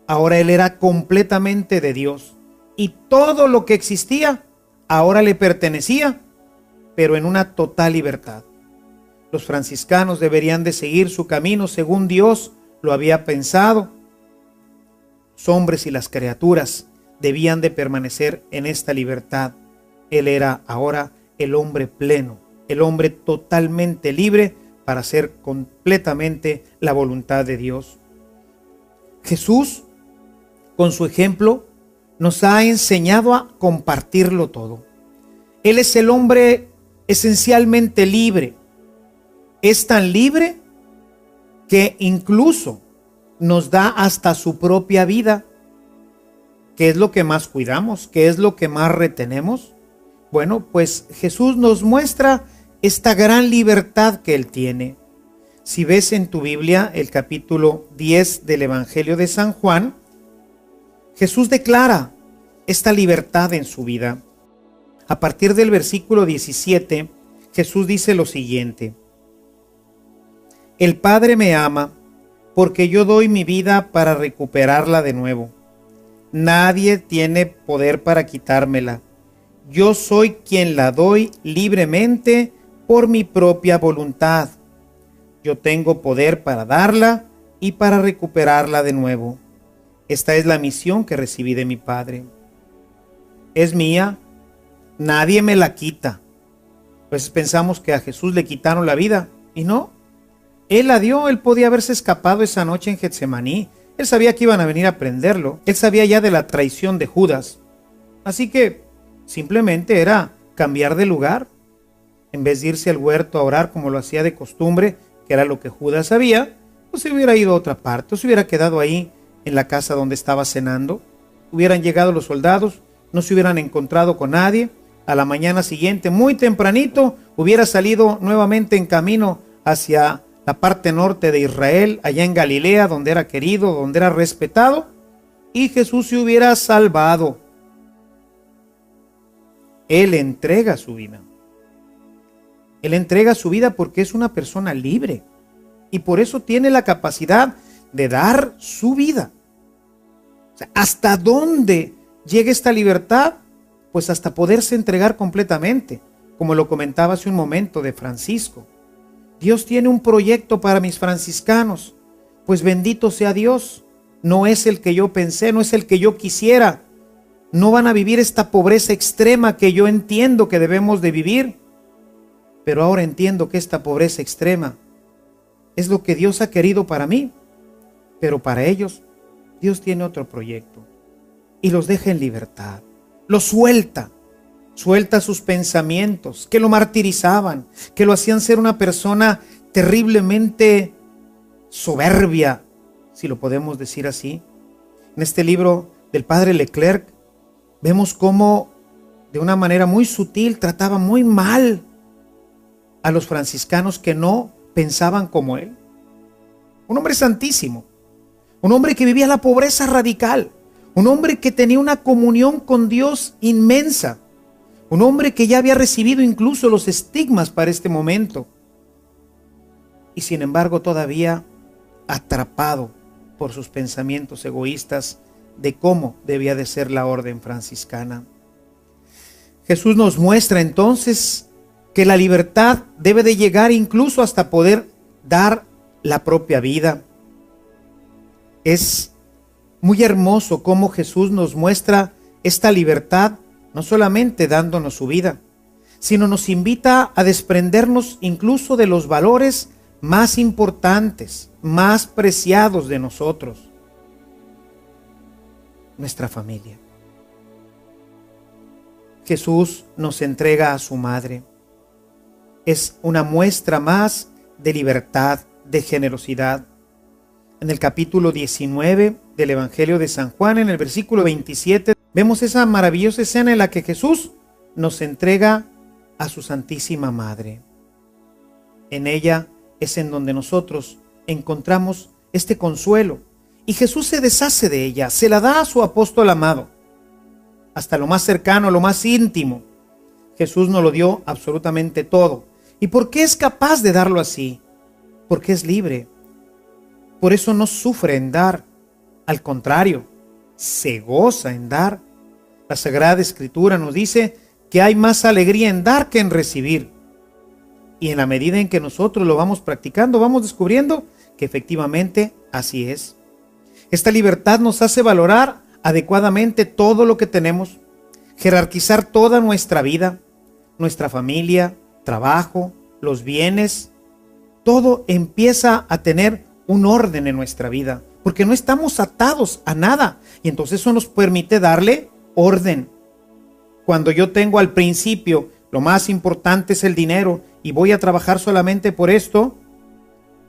Ahora él era completamente de Dios y todo lo que existía ahora le pertenecía, pero en una total libertad. Los franciscanos deberían de seguir su camino según Dios lo había pensado. Los hombres y las criaturas debían de permanecer en esta libertad. Él era ahora el hombre pleno, el hombre totalmente libre para hacer completamente la voluntad de Dios. Jesús, con su ejemplo, nos ha enseñado a compartirlo todo. Él es el hombre esencialmente libre. Es tan libre que incluso nos da hasta su propia vida. ¿Qué es lo que más cuidamos? ¿Qué es lo que más retenemos? Bueno, pues Jesús nos muestra esta gran libertad que Él tiene. Si ves en tu Biblia el capítulo 10 del Evangelio de San Juan, Jesús declara esta libertad en su vida. A partir del versículo 17, Jesús dice lo siguiente: El Padre me ama porque yo doy mi vida para recuperarla de nuevo. Nadie tiene poder para quitármela. Yo soy quien la doy libremente por mi propia voluntad. Yo tengo poder para darla y para recuperarla de nuevo. Esta es la misión que recibí de mi Padre. Es mía, nadie me la quita. Pues pensamos que a Jesús le quitaron la vida, y no. Él la dio. Él podía haberse escapado esa noche en Getsemaní. Él sabía que iban a venir a prenderlo. Él sabía ya de la traición de Judas. Así que simplemente era cambiar de lugar. En vez de irse al huerto a orar como lo hacía de costumbre, que era lo que Judas sabía, pues se hubiera ido a otra parte, o se hubiera quedado ahí en la casa donde estaba cenando. Hubieran llegado los soldados, no se hubieran encontrado con nadie. A la mañana siguiente, muy tempranito, hubiera salido nuevamente en camino hacia la parte norte de Israel, allá en Galilea, donde era querido, donde era respetado, y Jesús se hubiera salvado. Él entrega su vida. Él entrega su vida porque es una persona libre, y por eso tiene la capacidad de dar su vida. O sea, ¿hasta dónde llega esta libertad? Pues hasta poderse entregar completamente, como lo comentaba hace un momento de Francisco. Dios tiene un proyecto para mis franciscanos, pues bendito sea Dios. No es el que yo pensé, no es el que yo quisiera. No van a vivir esta pobreza extrema que yo entiendo que debemos de vivir. Pero ahora entiendo que esta pobreza extrema es lo que Dios ha querido para mí. Pero para ellos, Dios tiene otro proyecto. Y los deja en libertad. Los suelta sus pensamientos que lo martirizaban, que lo hacían ser una persona terriblemente soberbia, si lo podemos decir así. En este libro del padre Leclerc vemos cómo de una manera muy sutil trataba muy mal a los franciscanos que no pensaban como él. Un hombre santísimo, un hombre que vivía la pobreza radical, un hombre que tenía una comunión con Dios inmensa, un hombre que ya había recibido incluso los estigmas para este momento, y sin embargo todavía atrapado por sus pensamientos egoístas de cómo debía de ser la orden franciscana. Jesús nos muestra entonces que la libertad debe de llegar incluso hasta poder dar la propia vida. Es muy hermoso cómo Jesús nos muestra esta libertad, no solamente dándonos su vida, sino nos invita a desprendernos incluso de los valores más importantes, más preciados de nosotros, nuestra familia. Jesús nos entrega a su madre. Es una muestra más de libertad, de generosidad. En el capítulo 19 del Evangelio de San Juan, en el versículo 27, vemos esa maravillosa escena en la que Jesús nos entrega a su Santísima Madre. En ella es en donde nosotros encontramos este consuelo, y Jesús se deshace de ella, se la da a su apóstol amado, hasta lo más cercano, lo más íntimo. Jesús nos lo dio absolutamente todo. ¿Y por qué es capaz de darlo así? Porque es libre. Por eso no sufre en dar. Al contrario, se goza en dar. La Sagrada Escritura nos dice que hay más alegría en dar que en recibir. Y en la medida en que nosotros lo vamos practicando, vamos descubriendo que efectivamente así es. Esta libertad nos hace valorar adecuadamente todo lo que tenemos, jerarquizar toda nuestra vida, nuestra familia, trabajo, los bienes. Todo empieza a tener un orden en nuestra vida, porque no estamos atados a nada, y entonces eso nos permite darle orden. Cuando yo tengo al principio, lo más importante es el dinero y voy a trabajar solamente por esto,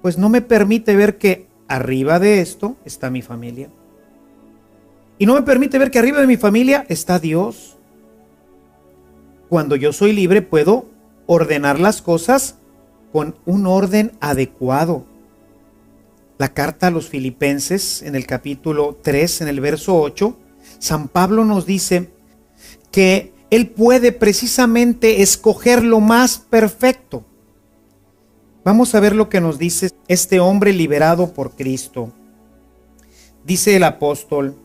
pues no me permite ver que arriba de esto está mi familia. Y no me permite ver que arriba de mi familia está Dios. Cuando yo soy libre, puedo ordenar las cosas con un orden adecuado. La carta a los Filipenses, en el capítulo 3, en el verso 8, San Pablo nos dice que él puede precisamente escoger lo más perfecto. Vamos a ver lo que nos dice este hombre liberado por Cristo. Dice el apóstol: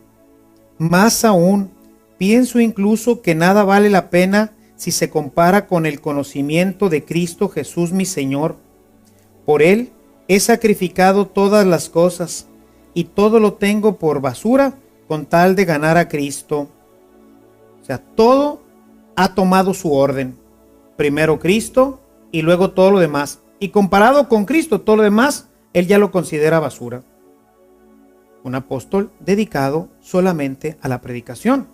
más aún, pienso incluso que nada vale la pena si se compara con el conocimiento de Cristo Jesús mi Señor. Por Él he sacrificado todas las cosas y todo lo tengo por basura con tal de ganar a Cristo. O sea, todo ha tomado su orden. Primero Cristo y luego todo lo demás. Y comparado con Cristo, todo lo demás, Él ya lo considera basura. Un apóstol dedicado solamente a la predicación.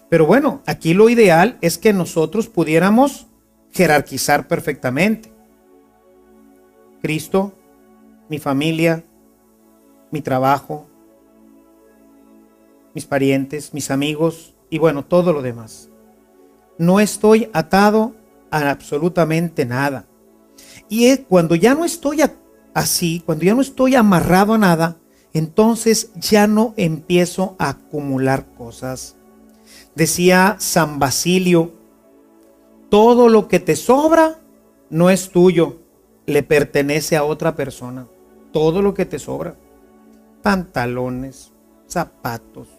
Pero bueno, aquí lo ideal es que nosotros pudiéramos jerarquizar perfectamente. Cristo, mi familia, mi trabajo, mis parientes, mis amigos y bueno, todo lo demás. No estoy atado a absolutamente nada. Y cuando ya no estoy así, cuando ya no estoy amarrado a nada, entonces ya no empiezo a acumular cosas. Decía San Basilio: todo lo que te sobra no es tuyo, le pertenece a otra persona. Todo lo que te sobra. Pantalones, zapatos,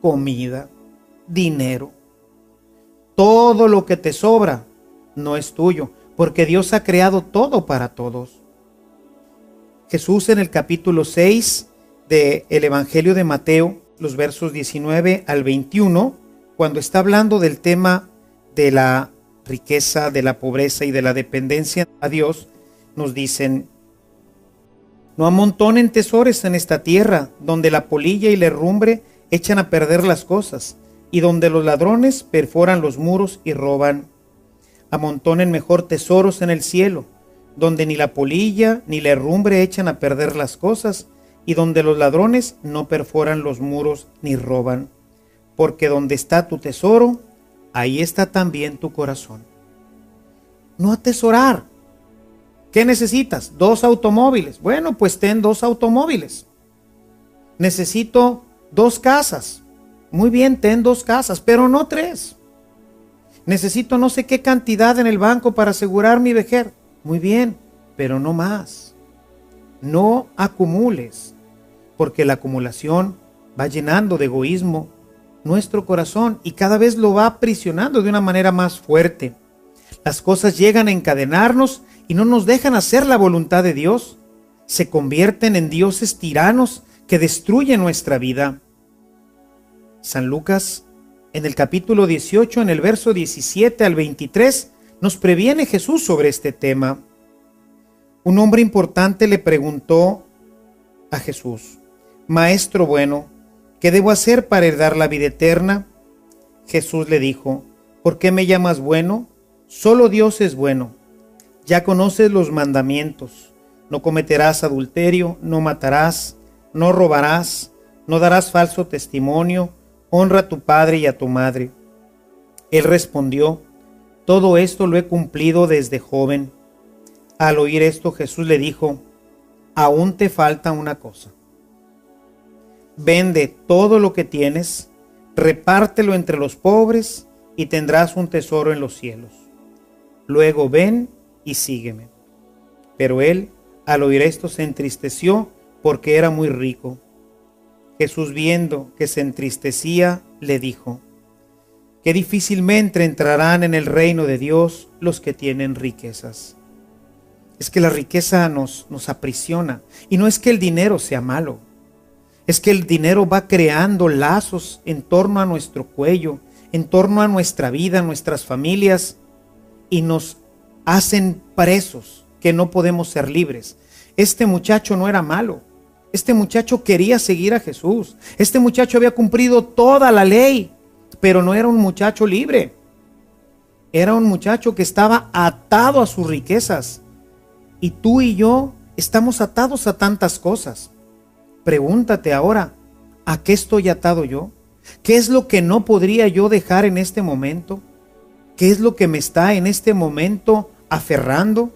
comida, dinero. Todo lo que te sobra no es tuyo, porque Dios ha creado todo para todos. Jesús en el capítulo 6 del Evangelio de Mateo, los versos 19 al 21, cuando está hablando del tema de la riqueza, de la pobreza y de la dependencia a Dios, nos dicen: no amontonen tesoros en esta tierra, donde la polilla y la herrumbre echan a perder las cosas, y donde los ladrones perforan los muros y roban. Amontonen mejor tesoros en el cielo, donde ni la polilla ni la herrumbre echan a perder las cosas, y donde los ladrones no perforan los muros ni roban. Porque donde está tu tesoro, ahí está también tu corazón. No atesorar. ¿Qué necesitas? 2 automóviles. Bueno, pues ten 2 automóviles. Necesito 2 casas. Muy bien, ten 2 casas, pero no 3. Necesito no sé qué cantidad en el banco para asegurar mi vejez. Muy bien, pero no más. No acumules, porque la acumulación va llenando de egoísmo nuestro corazón y cada vez lo va aprisionando de una manera más fuerte. Las cosas llegan a encadenarnos y no nos dejan hacer la voluntad de Dios. Se convierten en dioses tiranos que destruyen nuestra vida. San Lucas, en el capítulo 18, en el verso 17 al 23, nos previene Jesús sobre este tema. Un hombre importante le preguntó a Jesús: Maestro bueno, ¿qué debo hacer para heredar la vida eterna? Jesús le dijo: ¿por qué me llamas bueno? Solo Dios es bueno. Ya conoces los mandamientos: no cometerás adulterio, no matarás, no robarás, no darás falso testimonio, honra a tu padre y a tu madre. Él respondió: todo esto lo he cumplido desde joven. Al oír esto, Jesús le dijo: aún te falta una cosa. Vende todo lo que tienes, repártelo entre los pobres y tendrás un tesoro en los cielos. Luego ven y sígueme. Pero él, al oír esto, se entristeció porque era muy rico. Jesús, viendo que se entristecía, le dijo: qué difícilmente entrarán en el reino de Dios los que tienen riquezas. Es que la riqueza nos aprisiona, y no es que el dinero sea malo. Es que el dinero va creando lazos en torno a nuestro cuello, en torno a nuestra vida, nuestras familias, y nos hacen presos que no podemos ser libres. Este muchacho no era malo. Este muchacho quería seguir a Jesús. Este muchacho había cumplido toda la ley, pero no era un muchacho libre. Era un muchacho que estaba atado a sus riquezas. Y tú y yo estamos atados a tantas cosas. Pregúntate ahora, ¿a qué estoy atado yo? ¿Qué es lo que no podría yo dejar en este momento? ¿Qué es lo que me está en este momento aferrando?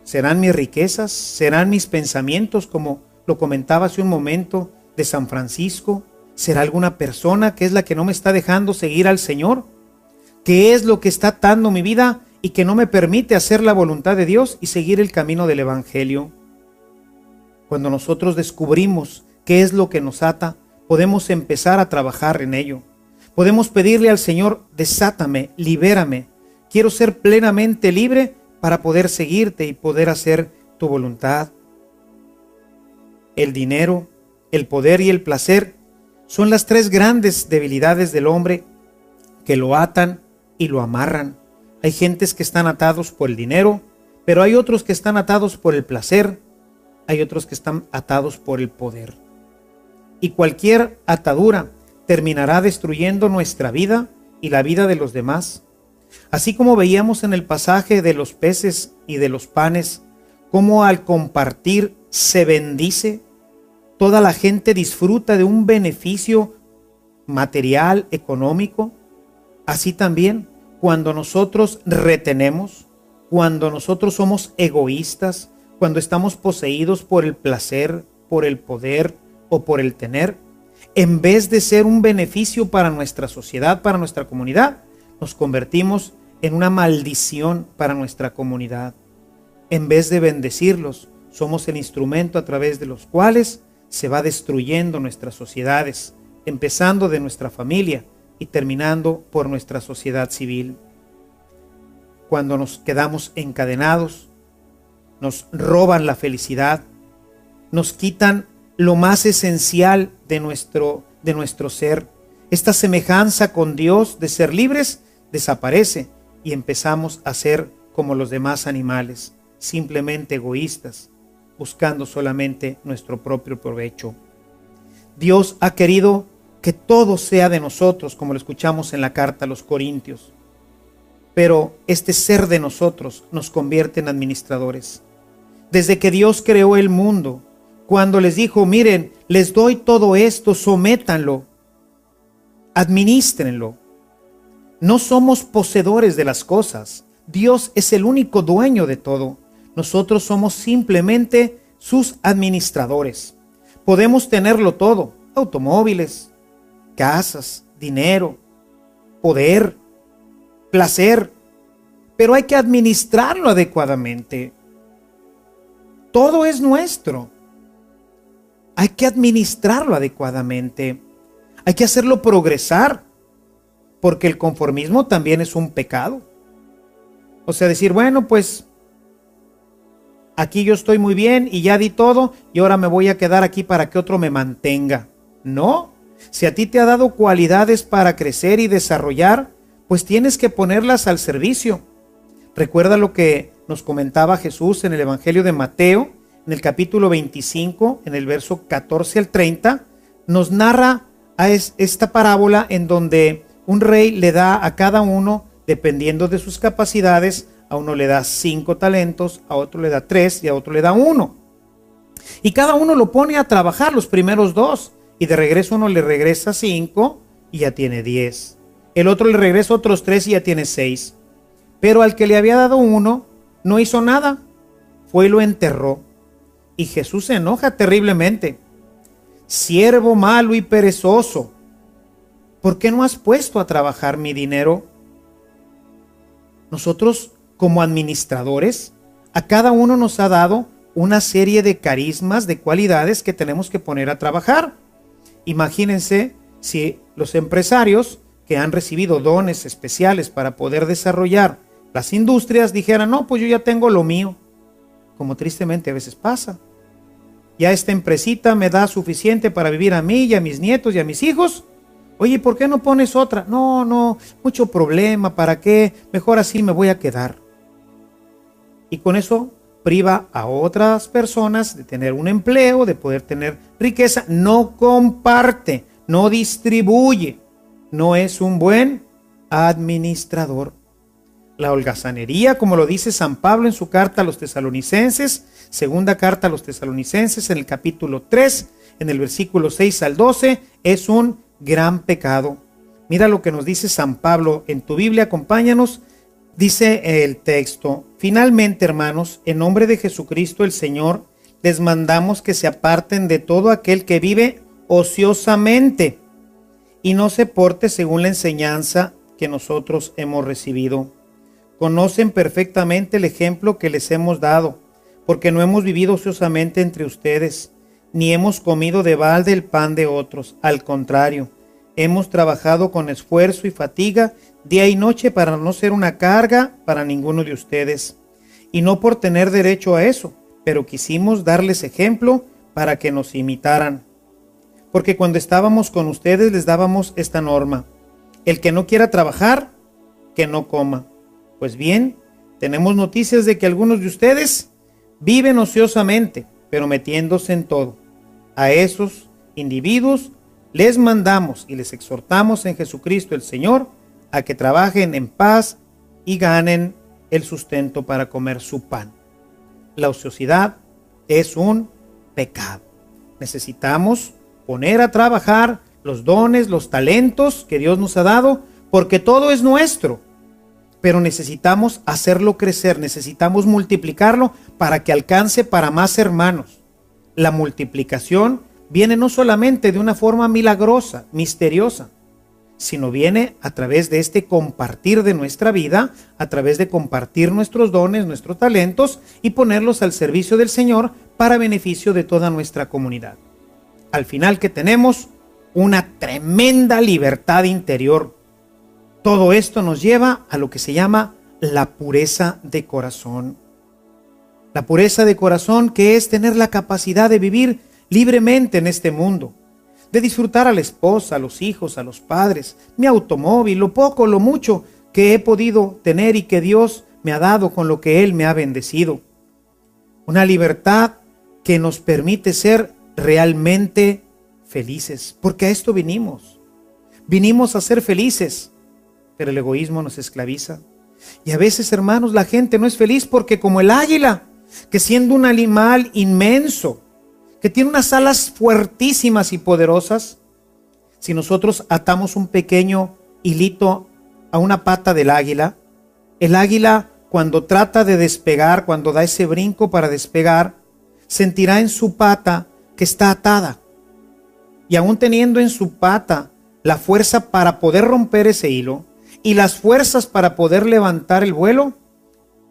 ¿Serán mis riquezas? ¿Serán mis pensamientos, como lo comentaba hace un momento de San Francisco? ¿Será alguna persona que es la que no me está dejando seguir al Señor? ¿Qué es lo que está atando mi vida y que no me permite hacer la voluntad de Dios y seguir el camino del Evangelio? Cuando nosotros descubrimos qué es lo que nos ata, podemos empezar a trabajar en ello. Podemos pedirle al Señor: desátame, libérame. Quiero ser plenamente libre para poder seguirte y poder hacer tu voluntad. El dinero, el poder y el placer son las tres grandes debilidades del hombre que lo atan y lo amarran. Hay gentes que están atados por el dinero, pero hay otros que están atados por el placer, hay otros que están atados por el poder. Y cualquier atadura terminará destruyendo nuestra vida y la vida de los demás. Así como veíamos en el pasaje de los peces y de los panes, cómo al compartir se bendice, toda la gente disfruta de un beneficio material, económico. Así también, cuando nosotros retenemos, cuando nosotros somos egoístas, cuando estamos poseídos por el placer, por el poder o por el tener, en vez de ser un beneficio para nuestra sociedad, para nuestra comunidad, nos convertimos en una maldición para nuestra comunidad. En vez de bendecirlos, somos el instrumento a través de los cuales se va destruyendo nuestras sociedades, empezando de nuestra familia y terminando por nuestra sociedad civil. Cuando nos quedamos encadenados, nos roban la felicidad, nos quitan lo más esencial de nuestro ser. Esta semejanza con Dios de ser libres desaparece y empezamos a ser como los demás animales, simplemente egoístas, buscando solamente nuestro propio provecho. Dios ha querido que todo sea de nosotros, como lo escuchamos en la carta a los Corintios. Pero este ser de nosotros nos convierte en administradores. Desde que Dios creó el mundo, cuando les dijo: miren, les doy todo esto, sométanlo, adminístrenlo. No somos poseedores de las cosas. Dios es el único dueño de todo. Nosotros somos simplemente sus administradores. Podemos tenerlo todo: automóviles, casas, dinero, poder, placer, pero hay que administrarlo adecuadamente. Todo es nuestro. Hay que administrarlo adecuadamente. Hay que hacerlo progresar, porque el conformismo también es un pecado. O sea, decir: bueno, pues aquí yo estoy muy bien y ya di todo y ahora me voy a quedar aquí para que otro me mantenga. No, si a ti te ha dado cualidades para crecer y desarrollar, pues tienes que ponerlas al servicio. Recuerda lo que nos comentaba Jesús en el Evangelio de Mateo, en el capítulo 25, en el verso 14 al 30, nos narra a esta parábola en donde un rey le da a cada uno, dependiendo de sus capacidades, a uno le da 5 talentos, a otro le da 3 y a otro le da 1. Y cada uno lo pone a trabajar los primeros 2 y de regreso uno le regresa 5 y ya tiene 10. El otro le regresa otros 3 y ya tiene 6. Pero al que le había dado 1 no hizo nada, fue y lo enterró. Y Jesús se enoja terriblemente. Siervo malo y perezoso, ¿por qué no has puesto a trabajar mi dinero? Nosotros, como administradores, a cada uno nos ha dado una serie de carismas, de cualidades que tenemos que poner a trabajar. Imagínense si los empresarios que han recibido dones especiales para poder desarrollar las industrias dijeran: no, pues yo ya tengo lo mío, como tristemente a veces pasa. Ya esta empresita me da suficiente para vivir a mí y a mis nietos y a mis hijos. Oye, ¿por qué no pones otra? No, mucho problema, ¿para qué? Mejor así me voy a quedar. Y con eso priva a otras personas de tener un empleo, de poder tener riqueza. No comparte, no distribuye, no es un buen administrador. La holgazanería, como lo dice San Pablo en su carta a los Tesalonicenses, segunda carta a los Tesalonicenses, en el capítulo 3, en el versículo 6 al 12, es un gran pecado. Mira lo que nos dice San Pablo en tu Biblia, acompáñanos. Dice el texto: finalmente, hermanos, en nombre de Jesucristo el Señor, les mandamos que se aparten de todo aquel que vive ociosamente y no se porte según la enseñanza que nosotros hemos recibido. Conocen perfectamente el ejemplo que les hemos dado, porque no hemos vivido ociosamente entre ustedes, ni hemos comido de balde el pan de otros. Al contrario, hemos trabajado con esfuerzo y fatiga día y noche para no ser una carga para ninguno de ustedes, y no por tener derecho a eso, pero quisimos darles ejemplo para que nos imitaran. Porque cuando estábamos con ustedes les dábamos esta norma: el que no quiera trabajar, que no coma. Pues bien, tenemos noticias de que algunos de ustedes viven ociosamente, pero metiéndose en todo. A esos individuos les mandamos y les exhortamos en Jesucristo el Señor a que trabajen en paz y ganen el sustento para comer su pan. La ociosidad es un pecado. Necesitamos poner a trabajar los dones, los talentos que Dios nos ha dado, porque todo es nuestro. Pero necesitamos hacerlo crecer, necesitamos multiplicarlo para que alcance para más hermanos. La multiplicación viene no solamente de una forma milagrosa, misteriosa, sino viene a través de este compartir de nuestra vida, a través de compartir nuestros dones, nuestros talentos y ponerlos al servicio del Señor para beneficio de toda nuestra comunidad. Al final, que tenemos una tremenda libertad interior. Todo esto nos lleva a lo que se llama la pureza de corazón. La pureza de corazón, que es tener la capacidad de vivir libremente en este mundo, de disfrutar a la esposa, a los hijos, a los padres, mi automóvil, lo poco, lo mucho que he podido tener y que Dios me ha dado con lo que Él me ha bendecido. Una libertad que nos permite ser realmente felices, porque a esto vinimos. Vinimos a ser felices, pero el egoísmo nos esclaviza. Y a veces, hermanos, la gente no es feliz porque, como el águila, que siendo un animal inmenso, que tiene unas alas fuertísimas y poderosas, si nosotros atamos un pequeño hilito a una pata del águila, el águila, cuando trata de despegar, cuando da ese brinco para despegar, sentirá en su pata que está atada. Y aún teniendo en su pata la fuerza para poder romper ese hilo y las fuerzas para poder levantar el vuelo,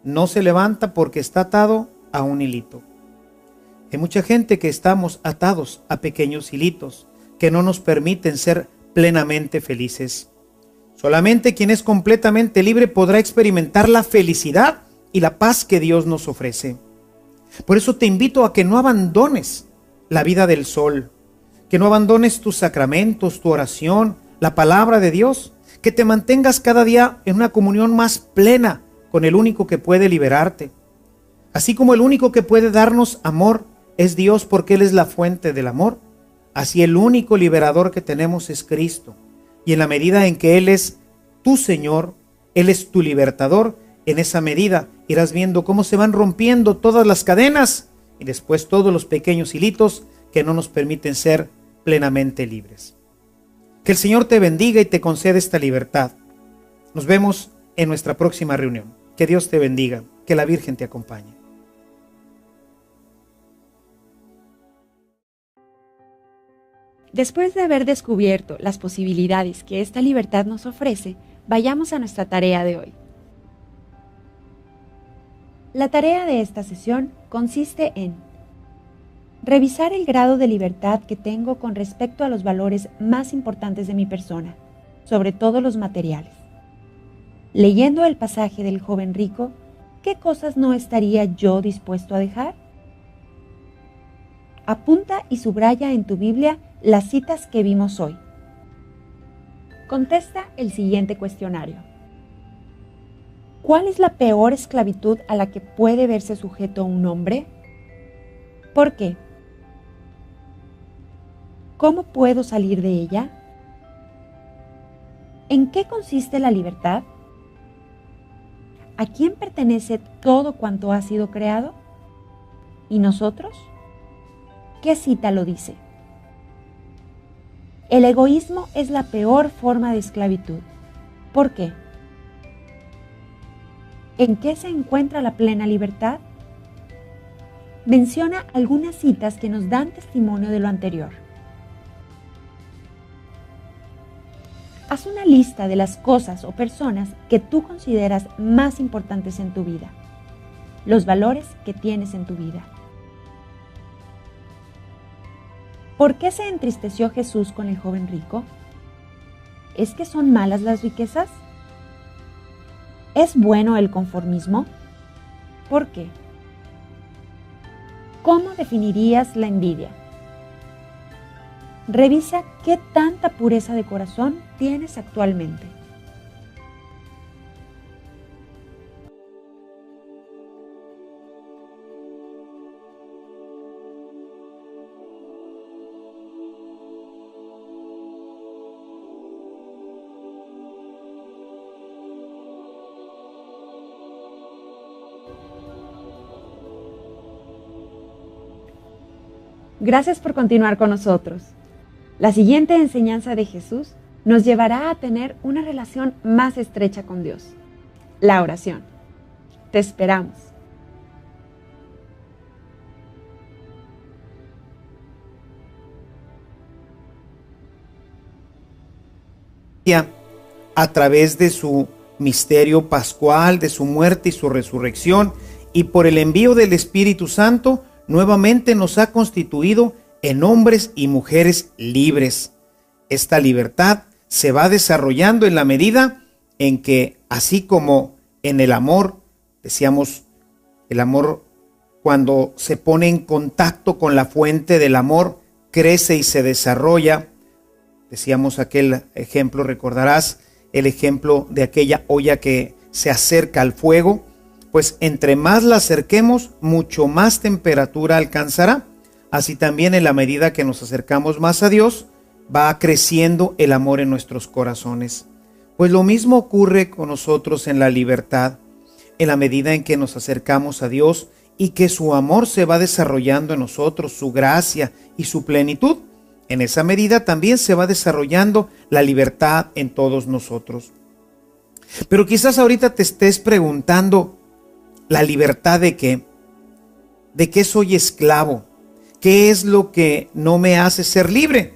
no se levanta porque está atado a un hilito. Hay mucha gente que estamos atados a pequeños hilitos que no nos permiten ser plenamente felices. Solamente quien es completamente libre podrá experimentar la felicidad y la paz que Dios nos ofrece. Por eso te invito a que no abandones la vida del sol, que no abandones tus sacramentos, tu oración, la palabra de Dios, que te mantengas cada día en una comunión más plena con el único que puede liberarte. Así como el único que puede darnos amor es Dios, porque Él es la fuente del amor, así el único liberador que tenemos es Cristo. Y en la medida en que Él es tu Señor, Él es tu libertador, en esa medida irás viendo cómo se van rompiendo todas las cadenas y después todos los pequeños hilitos que no nos permiten ser plenamente libres. Que el Señor te bendiga y te conceda esta libertad. Nos vemos en nuestra próxima reunión. Que Dios te bendiga, que la Virgen te acompañe. Después de haber descubierto las posibilidades que esta libertad nos ofrece, vayamos a nuestra tarea de hoy. La tarea de esta sesión consiste en revisar el grado de libertad que tengo con respecto a los valores más importantes de mi persona, sobre todo los materiales. Leyendo el pasaje del joven rico, ¿qué cosas no estaría yo dispuesto a dejar? Apunta y subraya en tu Biblia las citas que vimos hoy. Contesta el siguiente cuestionario. ¿Cuál es la peor esclavitud a la que puede verse sujeto un hombre? ¿Por qué? ¿Cómo puedo salir de ella? ¿En qué consiste la libertad? ¿A quién pertenece todo cuanto ha sido creado? ¿Y nosotros? ¿Qué cita lo dice? El egoísmo es la peor forma de esclavitud. ¿Por qué? ¿En qué se encuentra la plena libertad? Menciona algunas citas que nos dan testimonio de lo anterior. Haz una lista de las cosas o personas que tú consideras más importantes en tu vida, los valores que tienes en tu vida. ¿Por qué se entristeció Jesús con el joven rico? ¿Es que son malas las riquezas? ¿Es bueno el conformismo? ¿Por qué? ¿Cómo definirías la envidia? Revisa qué tanta pureza de corazón tienes actualmente. Gracias por continuar con nosotros. La siguiente enseñanza de Jesús nos llevará a tener una relación más estrecha con Dios: la oración. Te esperamos. A través de su misterio pascual, de su muerte y su resurrección, y por el envío del Espíritu Santo, nuevamente nos ha constituido en hombres y mujeres libres. Esta libertad se va desarrollando en la medida en que, así como en el amor, decíamos, el amor cuando se pone en contacto con la fuente del amor, crece y se desarrolla. Decíamos aquel ejemplo, recordarás el ejemplo de aquella olla que se acerca al fuego, pues entre más la acerquemos, mucho más temperatura alcanzará. Así también en la medida que nos acercamos más a Dios, va creciendo el amor en nuestros corazones. Pues lo mismo ocurre con nosotros en la libertad, en la medida en que nos acercamos a Dios y que su amor se va desarrollando en nosotros, su gracia y su plenitud. En esa medida también se va desarrollando la libertad en todos nosotros. Pero quizás ahorita te estés preguntando, ¿la libertad de qué? ¿De qué soy esclavo? ¿Qué es lo que no me hace ser libre?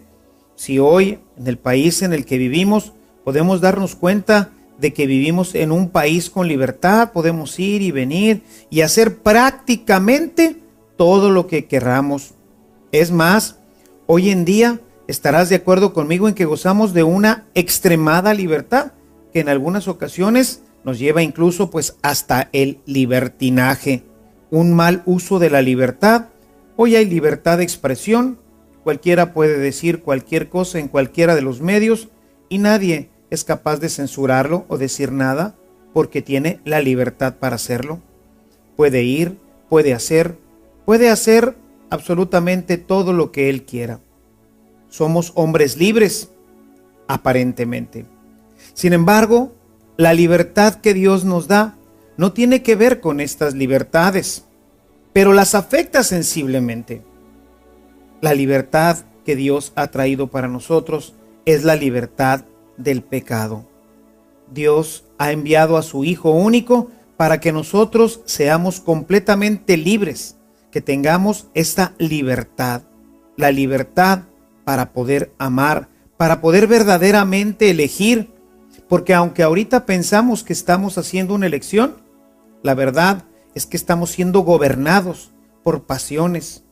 Si hoy, en el país en el que vivimos, podemos darnos cuenta de que vivimos en un país con libertad, podemos ir y venir y hacer prácticamente todo lo que queramos. Es más, hoy en día estarás de acuerdo conmigo en que gozamos de una extremada libertad, que en algunas ocasiones nos lleva incluso pues hasta el libertinaje, un mal uso de la libertad. Hoy hay libertad de expresión, cualquiera puede decir cualquier cosa en cualquiera de los medios y nadie es capaz de censurarlo o decir nada porque tiene la libertad para hacerlo. Puede ir, puede hacer absolutamente todo lo que él quiera. Somos hombres libres, aparentemente. Sin embargo, la libertad que Dios nos da no tiene que ver con estas libertades, pero las afecta sensiblemente. La libertad que Dios ha traído para nosotros es la libertad del pecado. Dios ha enviado a su Hijo único para que nosotros seamos completamente libres, que tengamos esta libertad, la libertad para poder amar, para poder verdaderamente elegir, porque aunque ahorita pensamos que estamos haciendo una elección, la verdad es que estamos siendo gobernados por pasiones,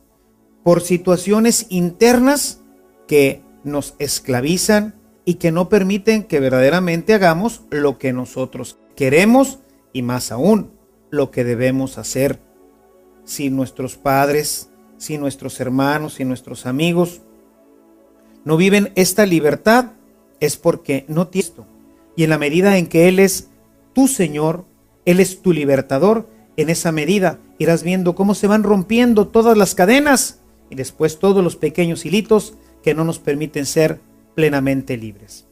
por situaciones internas que nos esclavizan y que no permiten que verdaderamente hagamos lo que nosotros queremos y más aún lo que debemos hacer. Si nuestros padres, si nuestros hermanos, si nuestros amigos no viven esta libertad, es porque no tienen esto. Y en la medida en que Él es tu Señor, Él es tu libertador, en esa medida irás viendo cómo se van rompiendo todas las cadenas y después todos los pequeños hilitos que no nos permiten ser plenamente libres.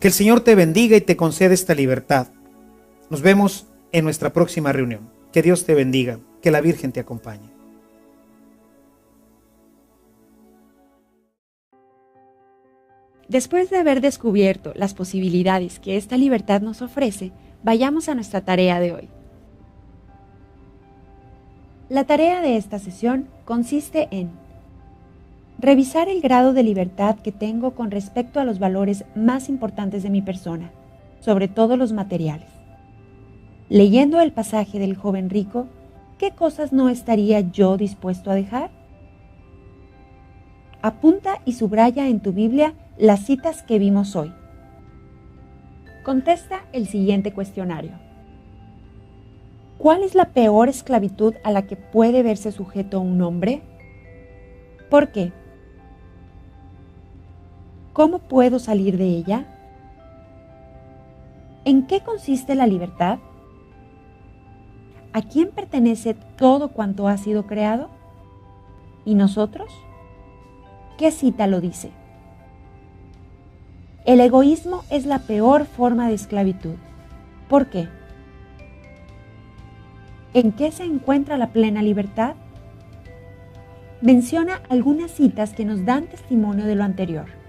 Que el Señor te bendiga y te conceda esta libertad. Nos vemos en nuestra próxima reunión. Que Dios te bendiga, que la Virgen te acompañe. Después de haber descubierto las posibilidades que esta libertad nos ofrece, vayamos a nuestra tarea de hoy. La tarea de esta sesión consiste en revisar el grado de libertad que tengo con respecto a los valores más importantes de mi persona, sobre todo los materiales. Leyendo el pasaje del joven rico, ¿qué cosas no estaría yo dispuesto a dejar? Apunta y subraya en tu Biblia las citas que vimos hoy. Contesta el siguiente cuestionario. ¿Cuál es la peor esclavitud a la que puede verse sujeto un hombre? ¿Por qué? ¿Cómo puedo salir de ella? ¿En qué consiste la libertad? ¿A quién pertenece todo cuanto ha sido creado? ¿Y nosotros? ¿Qué cita lo dice? El egoísmo es la peor forma de esclavitud. ¿Por qué? ¿En qué se encuentra la plena libertad? Menciona algunas citas que nos dan testimonio de lo anterior.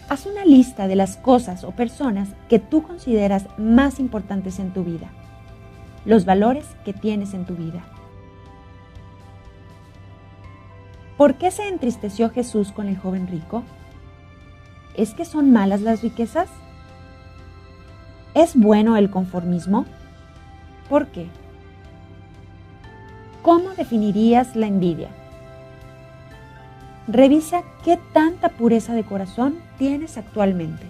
Haz una lista de las cosas o personas que tú consideras más importantes en tu vida, los valores que tienes en tu vida. ¿Por qué se entristeció Jesús con el joven rico? ¿Es que son malas las riquezas? ¿Es bueno el conformismo? ¿Por qué? ¿Cómo definirías la envidia? Revisa qué tanta pureza de corazón tienes actualmente.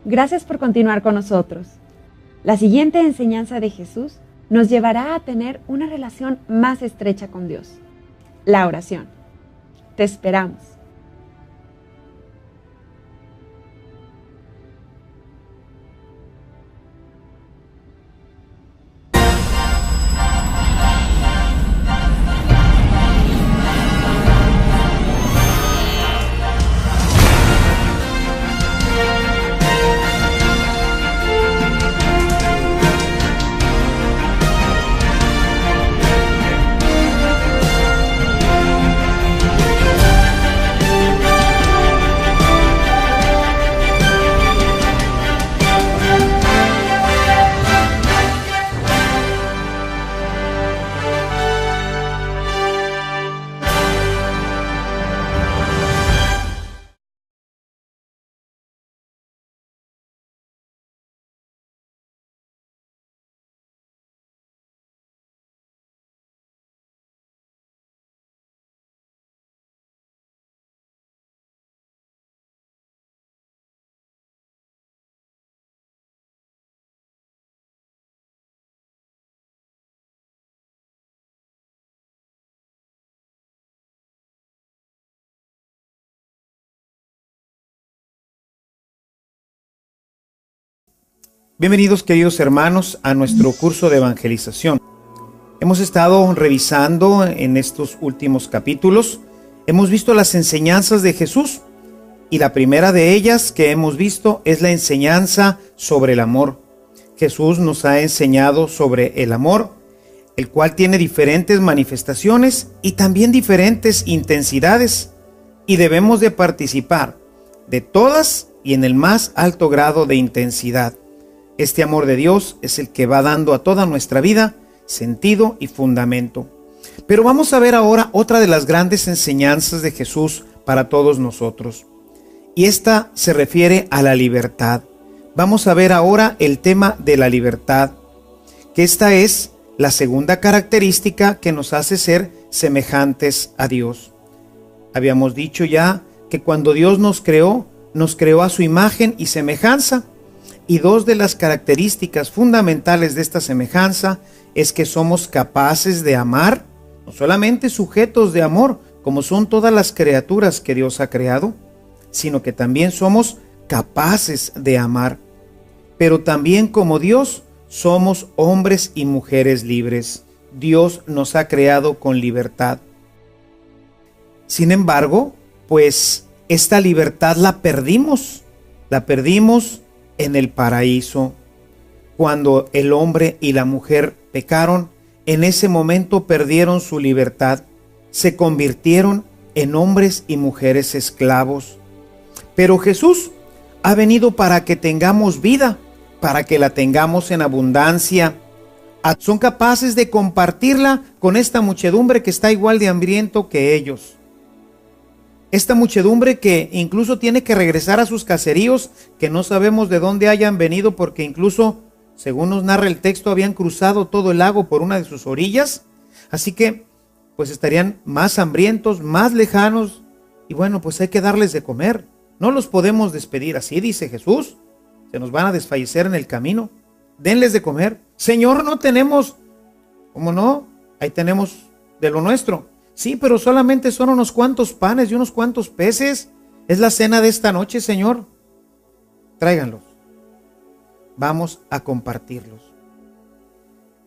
Gracias por continuar con nosotros. La siguiente enseñanza de Jesús nos llevará a tener una relación más estrecha con Dios, la oración. Te esperamos. Bienvenidos, queridos hermanos, a nuestro curso de evangelización. Hemos estado revisando en estos últimos capítulos, hemos visto las enseñanzas de Jesús y la primera de ellas que hemos visto es la enseñanza sobre el amor. Jesús nos ha enseñado sobre el amor, el cual tiene diferentes manifestaciones y también diferentes intensidades, y debemos de participar de todas y en el más alto grado de intensidad. Este amor de Dios es el que va dando a toda nuestra vida sentido y fundamento. Pero vamos a ver ahora otra de las grandes enseñanzas de Jesús para todos nosotros. Y esta se refiere a la libertad. Vamos a ver ahora el tema de la libertad, que esta es la segunda característica que nos hace ser semejantes a Dios. Habíamos dicho ya que cuando Dios nos creó a su imagen y semejanza. Y dos de las características fundamentales de esta semejanza es que somos capaces de amar, no solamente sujetos de amor, como son todas las criaturas que Dios ha creado, sino que también somos capaces de amar. Pero también como Dios, somos hombres y mujeres libres. Dios nos ha creado con libertad. Sin embargo, pues esta libertad la perdimos en el paraíso. Cuando el hombre y la mujer pecaron, en ese momento perdieron su libertad, se convirtieron en hombres y mujeres esclavos. Pero Jesús ha venido para que tengamos vida, para que la tengamos en abundancia. Son capaces de compartirla con esta muchedumbre que está igual de hambriento que ellos. Esta muchedumbre que incluso tiene que regresar a sus caseríos, que no sabemos de dónde hayan venido, porque incluso, según nos narra el texto, habían cruzado todo el lago por una de sus orillas. Así que, pues estarían más hambrientos, más lejanos, y bueno, pues hay que darles de comer. No los podemos despedir así, dice Jesús. Se nos van a desfallecer en el camino. Denles de comer. Señor, no tenemos. ¿Cómo no? Ahí tenemos de lo nuestro. Sí, pero solamente son unos cuantos panes y unos cuantos peces. Es la cena de esta noche, Señor. Tráiganlos. Vamos a compartirlos.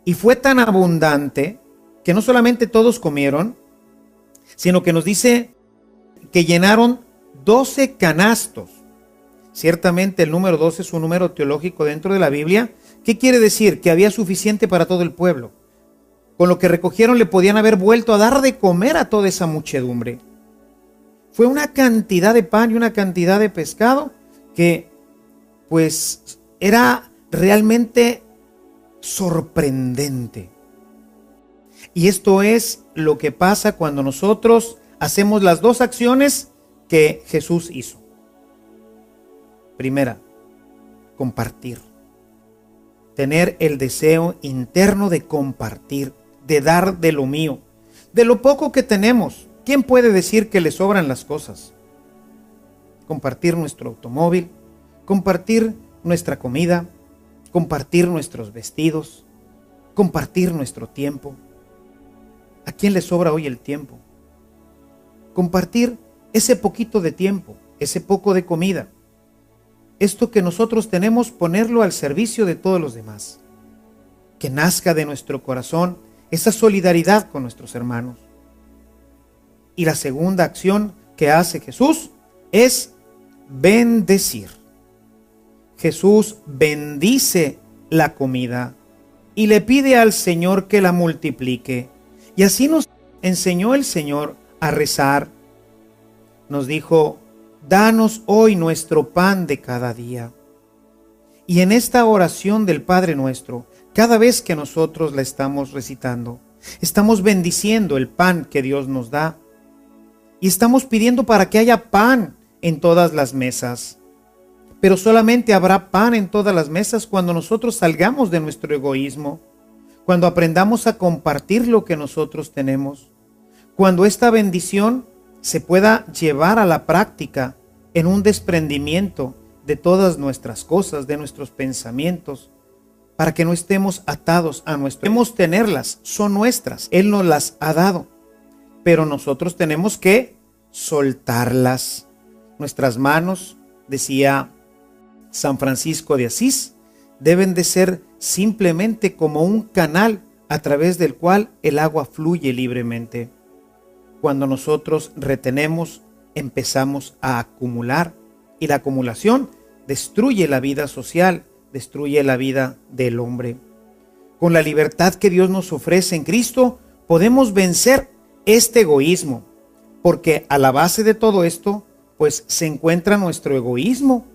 Y fue tan abundante que no solamente todos comieron, sino que nos dice que llenaron 12 canastos. Ciertamente el número 12 es un número teológico dentro de la Biblia. ¿Qué quiere decir? Que había suficiente para todo el pueblo. Con lo que recogieron le podían haber vuelto a dar de comer a toda esa muchedumbre. Fue una cantidad de pan y una cantidad de pescado que pues era realmente sorprendente. Y esto es lo que pasa cuando nosotros hacemos las dos acciones que Jesús hizo. Primera, compartir. Tener el deseo interno de compartir, de dar de lo mío, de lo poco que tenemos. ¿Quién puede decir que le sobran las cosas? Compartir nuestro automóvil, compartir nuestra comida, compartir nuestros vestidos, compartir nuestro tiempo. ¿A quién le sobra hoy el tiempo? Compartir ese poquito de tiempo, ese poco de comida. Esto que nosotros tenemos, ponerlo al servicio de todos los demás. Que nazca de nuestro corazón esa solidaridad con nuestros hermanos. Y la segunda acción que hace Jesús es bendecir. Jesús bendice la comida y le pide al Señor que la multiplique. Y así nos enseñó el Señor a rezar. Nos dijo: danos hoy nuestro pan de cada día. Y en esta oración del Padre Nuestro, cada vez que nosotros la estamos recitando, estamos bendiciendo el pan que Dios nos da. Y estamos pidiendo para que haya pan en todas las mesas. Pero solamente habrá pan en todas las mesas cuando nosotros salgamos de nuestro egoísmo, cuando aprendamos a compartir lo que nosotros tenemos, cuando esta bendición se pueda llevar a la práctica en un desprendimiento de todas nuestras cosas, de nuestros pensamientos, para que no estemos atados a nuestro. Debemos tenerlas, son nuestras, Él nos las ha dado, pero nosotros tenemos que soltarlas. Nuestras manos, decía San Francisco de Asís, deben de ser simplemente como un canal a través del cual el agua fluye libremente. Cuando nosotros retenemos, empezamos a acumular, y la acumulación destruye la vida social, destruye la vida del hombre. Con la libertad que Dios nos ofrece en Cristo, podemos vencer este egoísmo, porque a la base de todo esto, pues se encuentra nuestro egoísmo.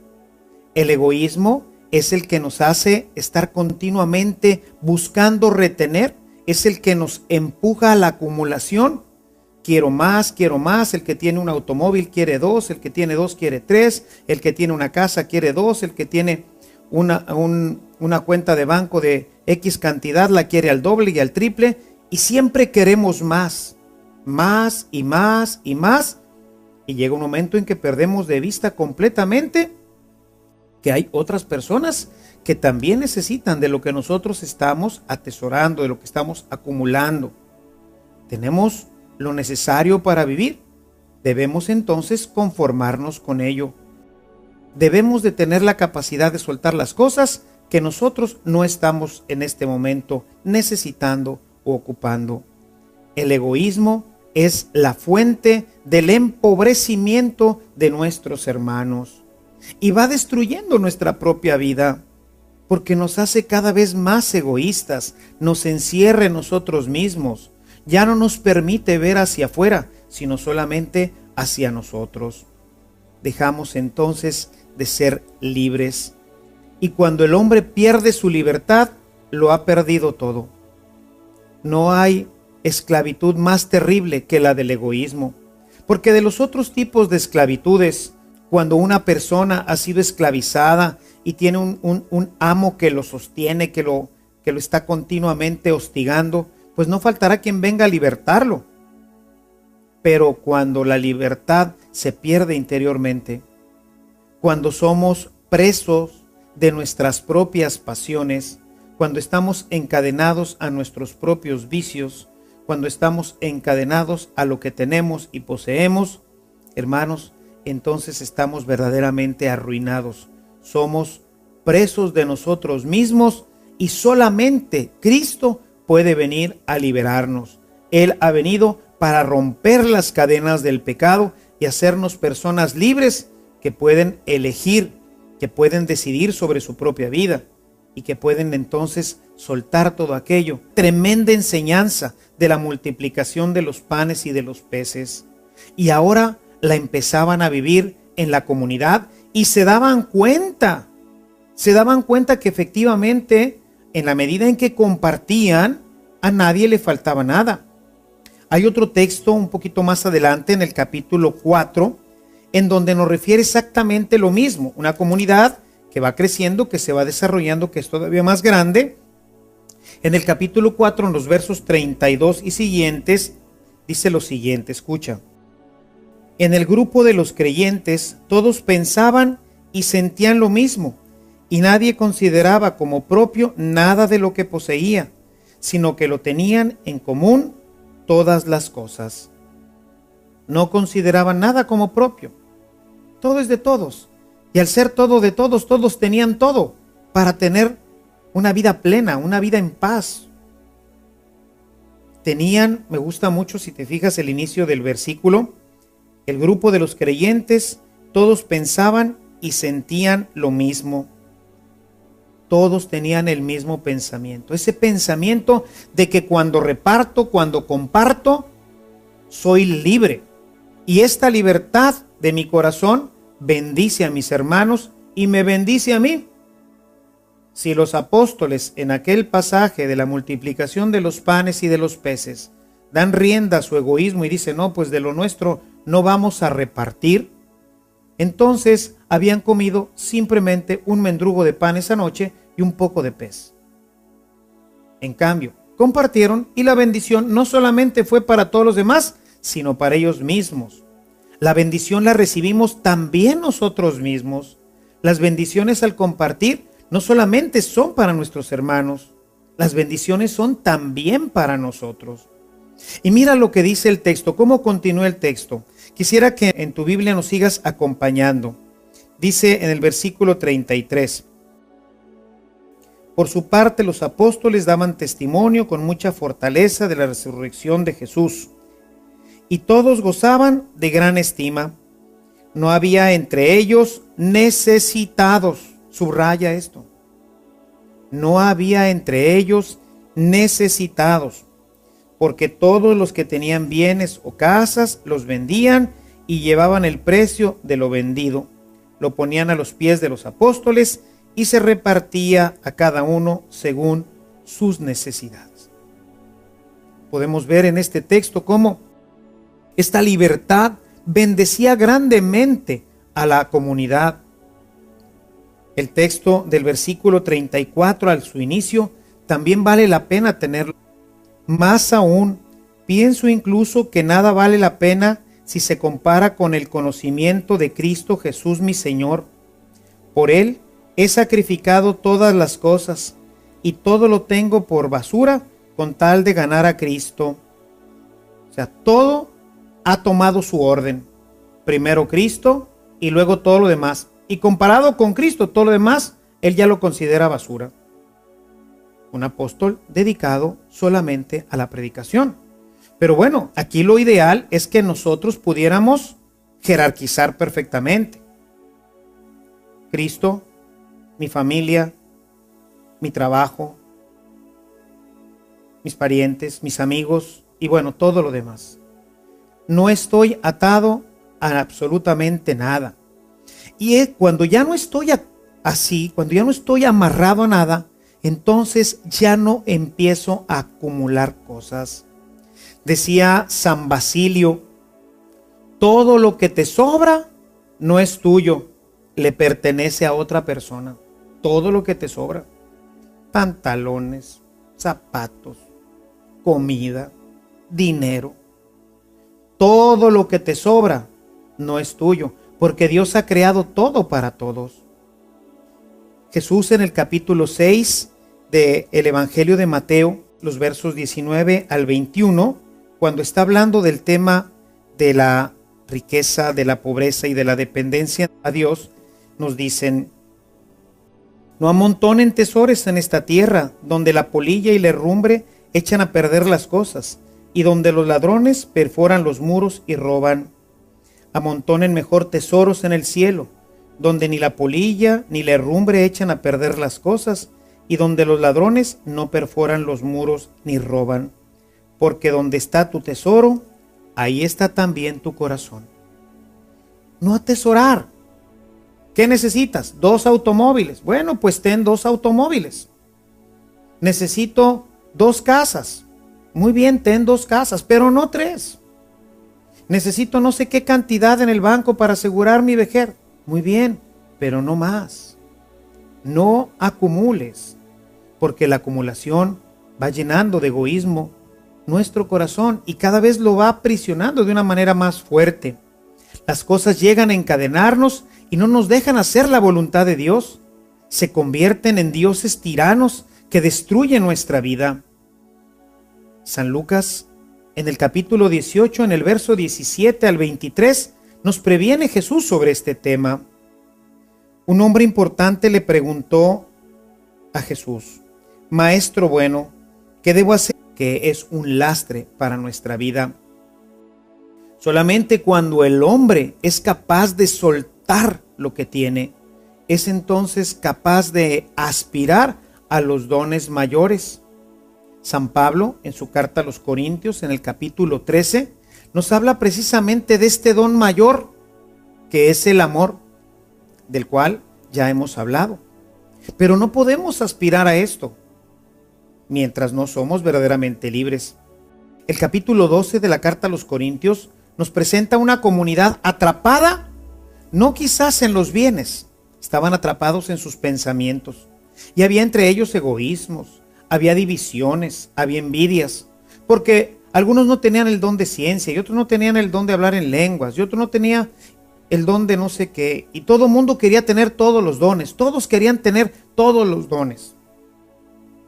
El egoísmo es el que nos hace estar continuamente buscando retener, es el que nos empuja a la acumulación. Quiero más, el que tiene un automóvil quiere 2, el que tiene 2 quiere 3, el que tiene una casa quiere 2, el que tiene una cuenta de banco de X cantidad la quiere al doble y al triple, y siempre queremos más y más, y llega un momento en que perdemos de vista completamente que hay otras personas que también necesitan de lo que nosotros estamos atesorando, de lo que estamos acumulando. Tenemos lo necesario para vivir. Debemos entonces conformarnos con ello. Debemos de tener la capacidad de soltar las cosas que nosotros no estamos en este momento necesitando o ocupando. El egoísmo es la fuente del empobrecimiento de nuestros hermanos y va destruyendo nuestra propia vida porque nos hace cada vez más egoístas, nos encierra en nosotros mismos, ya no nos permite ver hacia afuera, sino solamente hacia nosotros. Dejamos entonces de ser libres. Y cuando el hombre pierde su libertad, lo ha perdido todo. No hay esclavitud más terrible que la del egoísmo, porque de los otros tipos de esclavitudes, cuando una persona ha sido esclavizada y tiene un amo que lo sostiene, que lo está continuamente hostigando, pues no faltará quien venga a libertarlo. Pero cuando la libertad se pierde interiormente, cuando somos presos de nuestras propias pasiones, cuando estamos encadenados a nuestros propios vicios, cuando estamos encadenados a lo que tenemos y poseemos, hermanos, entonces estamos verdaderamente arruinados. Somos presos de nosotros mismos y solamente Cristo puede venir a liberarnos. Él ha venido para romper las cadenas del pecado y hacernos personas libres que pueden elegir, que pueden decidir sobre su propia vida y que pueden entonces soltar todo aquello. Tremenda enseñanza de la multiplicación de los panes y de los peces. Y ahora la empezaban a vivir en la comunidad y se daban cuenta que efectivamente en la medida en que compartían, a nadie le faltaba nada. Hay otro texto un poquito más adelante en el capítulo 4, en donde nos refiere exactamente lo mismo. Una comunidad que va creciendo, que se va desarrollando, que es todavía más grande. En el capítulo 4, en los versos 32 y siguientes, dice lo siguiente, escucha. En el grupo de los creyentes, todos pensaban y sentían lo mismo, y nadie consideraba como propio nada de lo que poseía, sino que lo tenían en común todas las cosas. No consideraban nada como propio. Todo es de todos. Y al ser todo de todos, todos tenían todo para tener una vida plena, una vida en paz. Tenían, me gusta mucho si te fijas el inicio del versículo, el grupo de los creyentes, todos pensaban y sentían lo mismo. Todos tenían el mismo pensamiento. Ese pensamiento de que cuando reparto, cuando comparto, soy libre. Y esta libertad de mi corazón bendice a mis hermanos y me bendice a mí. Si los apóstoles en aquel pasaje de la multiplicación de los panes y de los peces dan rienda a su egoísmo y dicen, no, pues de lo nuestro no vamos a repartir, entonces habían comido simplemente un mendrugo de pan esa noche y un poco de pez. En cambio, compartieron y la bendición no solamente fue para todos los demás, sino para ellos mismos. La bendición la recibimos también nosotros mismos. Las bendiciones al compartir no solamente son para nuestros hermanos, las bendiciones son también para nosotros. Y mira lo que dice el texto, cómo continúa el texto. Quisiera que en tu Biblia nos sigas acompañando. Dice en el versículo 33. Por su parte, los apóstoles daban testimonio con mucha fortaleza de la resurrección de Jesús. Y todos gozaban de gran estima. No había entre ellos necesitados. Subraya esto. No había entre ellos necesitados, porque todos los que tenían bienes o casas los vendían y llevaban el precio de lo vendido. Lo ponían a los pies de los apóstoles y se repartía a cada uno según sus necesidades. Podemos ver en este texto cómo esta libertad bendecía grandemente a la comunidad. El texto del versículo 34 al su inicio también vale la pena tenerlo. Más aún, pienso incluso que nada vale la pena si se compara con el conocimiento de Cristo Jesús mi Señor. Por Él he sacrificado todas las cosas y todo lo tengo por basura con tal de ganar a Cristo. O sea, todo ha tomado su orden. Primero Cristo y luego todo lo demás. Y comparado con Cristo, todo lo demás, él ya lo considera basura. Un apóstol dedicado solamente a la predicación. Pero bueno, aquí lo ideal es que nosotros pudiéramos jerarquizar perfectamente. Cristo, mi familia, mi trabajo, mis parientes, mis amigos y bueno, todo lo demás. No estoy atado a absolutamente nada. Y cuando ya no estoy así, cuando ya no estoy amarrado a nada, entonces ya no empiezo a acumular cosas. Decía San Basilio, todo lo que te sobra no es tuyo, le pertenece a otra persona. Todo lo que te sobra. Pantalones, zapatos, comida, dinero. Todo lo que te sobra no es tuyo, porque Dios ha creado todo para todos. Jesús en el capítulo 6 del Evangelio de Mateo, los versos 19 al 21, cuando está hablando del tema de la riqueza, de la pobreza y de la dependencia a Dios, nos dicen: no amontonen tesoros en esta tierra, donde la polilla y la herrumbre echan a perder las cosas, y donde los ladrones perforan los muros y roban. Amontonen mejor tesoros en el cielo, donde ni la polilla ni la herrumbre echan a perder las cosas, y donde los ladrones no perforan los muros ni roban. Porque donde está tu tesoro, ahí está también tu corazón. No atesorar. ¿Qué necesitas? 2 automóviles. Bueno, pues ten 2 automóviles. Necesito 2 casas. Muy bien, ten 2 casas, pero no 3. Necesito no sé qué cantidad en el banco para asegurar mi vejez. Muy bien, pero no más. No acumules, porque la acumulación va llenando de egoísmo nuestro corazón y cada vez lo va aprisionando de una manera más fuerte. Las cosas llegan a encadenarnos y no nos dejan hacer la voluntad de Dios. Se convierten en dioses tiranos que destruyen nuestra vida. San Lucas, en el capítulo 18, en el verso 17 al 23, nos previene Jesús sobre este tema. Un hombre importante le preguntó a Jesús: Maestro bueno, ¿qué debo hacer? Que es un lastre para nuestra vida. Solamente cuando el hombre es capaz de soltar lo que tiene, es entonces capaz de aspirar a los dones mayores. San Pablo, en su carta a los Corintios, en el capítulo 13, nos habla precisamente de este don mayor, que es el amor, del cual ya hemos hablado. Pero no podemos aspirar a esto mientras no somos verdaderamente libres. El capítulo 12 de la carta a los Corintios nos presenta una comunidad atrapada, no quizás en los bienes, estaban atrapados en sus pensamientos. Y había entre ellos egoísmos, había divisiones, había envidias, porque algunos no tenían el don de ciencia, y otros no tenían el don de hablar en lenguas, y otros no tenían el don de no sé qué, y todo el mundo quería tener todos los dones, todos querían tener todos los dones.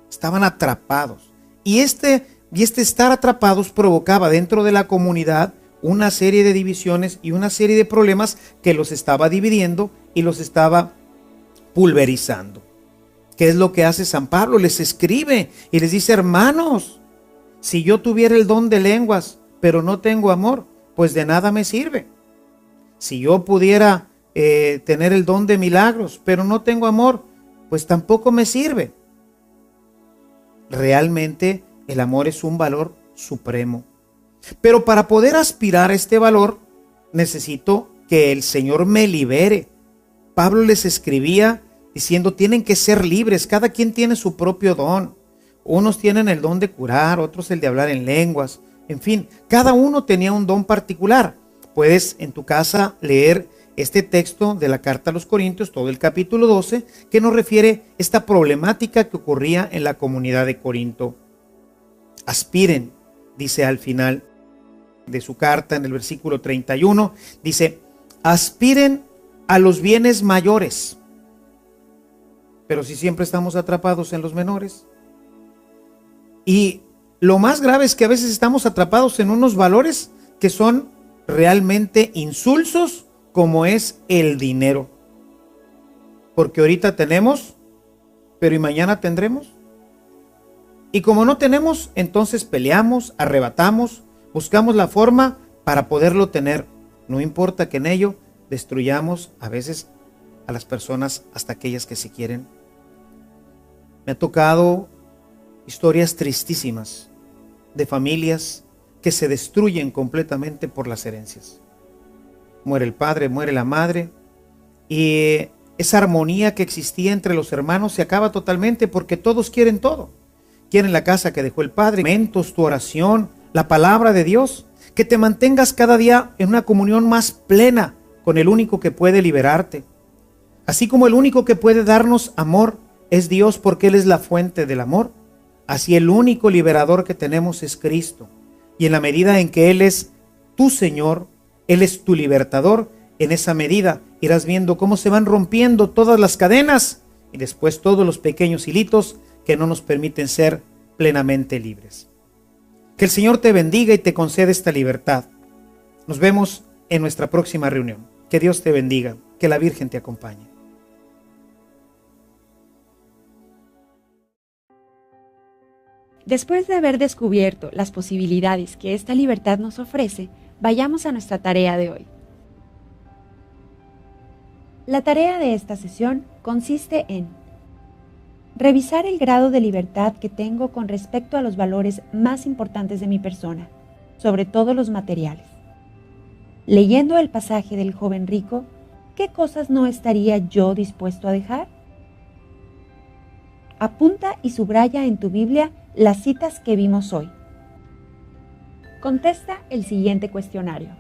Estaban atrapados. Y este estar atrapados provocaba dentro de la comunidad una serie de divisiones y una serie de problemas que los estaba dividiendo y los estaba pulverizando. ¿Qué es lo que hace San Pablo? Les escribe y les dice: hermanos, si yo tuviera el don de lenguas, pero no tengo amor, pues de nada me sirve. Si yo pudiera tener el don de milagros, pero no tengo amor, pues tampoco me sirve. Realmente el amor es un valor supremo. Pero para poder aspirar a este valor, necesito que el Señor me libere. Pablo les escribía diciendo: tienen que ser libres, cada quien tiene su propio don. Unos tienen el don de curar, otros el de hablar en lenguas. En fin, cada uno tenía un don particular. Puedes en tu casa leer este texto de la carta a los Corintios, todo el capítulo 12, que nos refiere esta problemática que ocurría en la comunidad de Corinto. Aspiren, dice al final de su carta, en el versículo 31, dice: aspiren a los bienes mayores. Pero si siempre estamos atrapados en los menores. Y lo más grave es que a veces estamos atrapados en unos valores que son realmente insulsos, como es el dinero. Porque ahorita tenemos, pero ¿y mañana tendremos? Y como no tenemos, entonces peleamos, arrebatamos, buscamos la forma para poderlo tener. No importa que en ello destruyamos a veces a las personas, hasta aquellas que se quieren. Me ha tocado historias tristísimas de familias que se destruyen completamente por las herencias. Muere el padre, muere la madre, y esa armonía que existía entre los hermanos se acaba totalmente porque todos quieren todo. Quieren la casa que dejó el padre, momentos, tu oración, la palabra de Dios, que te mantengas cada día en una comunión más plena con el único que puede liberarte. Así como el único que puede darnos amor es Dios, porque Él es la fuente del amor, así el único liberador que tenemos es Cristo. Y en la medida en que Él es tu Señor, Él es tu libertador, en esa medida irás viendo cómo se van rompiendo todas las cadenas y después todos los pequeños hilitos que no nos permiten ser plenamente libres. Que el Señor te bendiga y te conceda esta libertad. Nos vemos en nuestra próxima reunión. Que Dios te bendiga, que la Virgen te acompañe. Después de haber descubierto las posibilidades que esta libertad nos ofrece, vayamos a nuestra tarea de hoy. La tarea de esta sesión consiste en revisar el grado de libertad que tengo con respecto a los valores más importantes de mi persona, sobre todo los materiales. Leyendo el pasaje del joven rico, ¿qué cosas no estaría yo dispuesto a dejar? Apunta y subraya en tu Biblia las citas que vimos hoy. Contesta el siguiente cuestionario.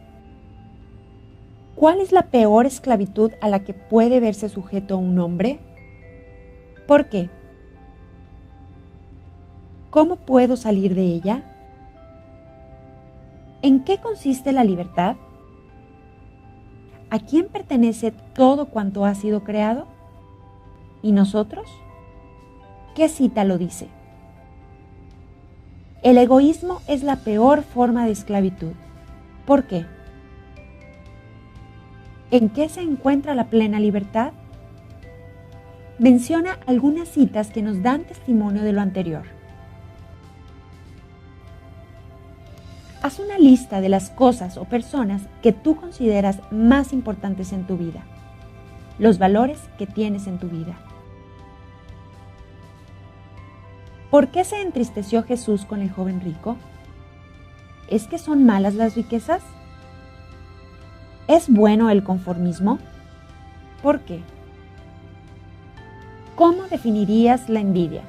¿Cuál es la peor esclavitud a la que puede verse sujeto un hombre? ¿Por qué? ¿Cómo puedo salir de ella? ¿En qué consiste la libertad? ¿A quién pertenece todo cuanto ha sido creado? ¿Y nosotros? ¿Qué cita lo dice? El egoísmo es la peor forma de esclavitud. ¿Por qué? ¿En qué se encuentra la plena libertad? Menciona algunas citas que nos dan testimonio de lo anterior. Haz una lista de las cosas o personas que tú consideras más importantes en tu vida, los valores que tienes en tu vida. ¿Por qué se entristeció Jesús con el joven rico? ¿Es que son malas las riquezas? ¿Es bueno el conformismo? ¿Por qué? ¿Cómo definirías la envidia?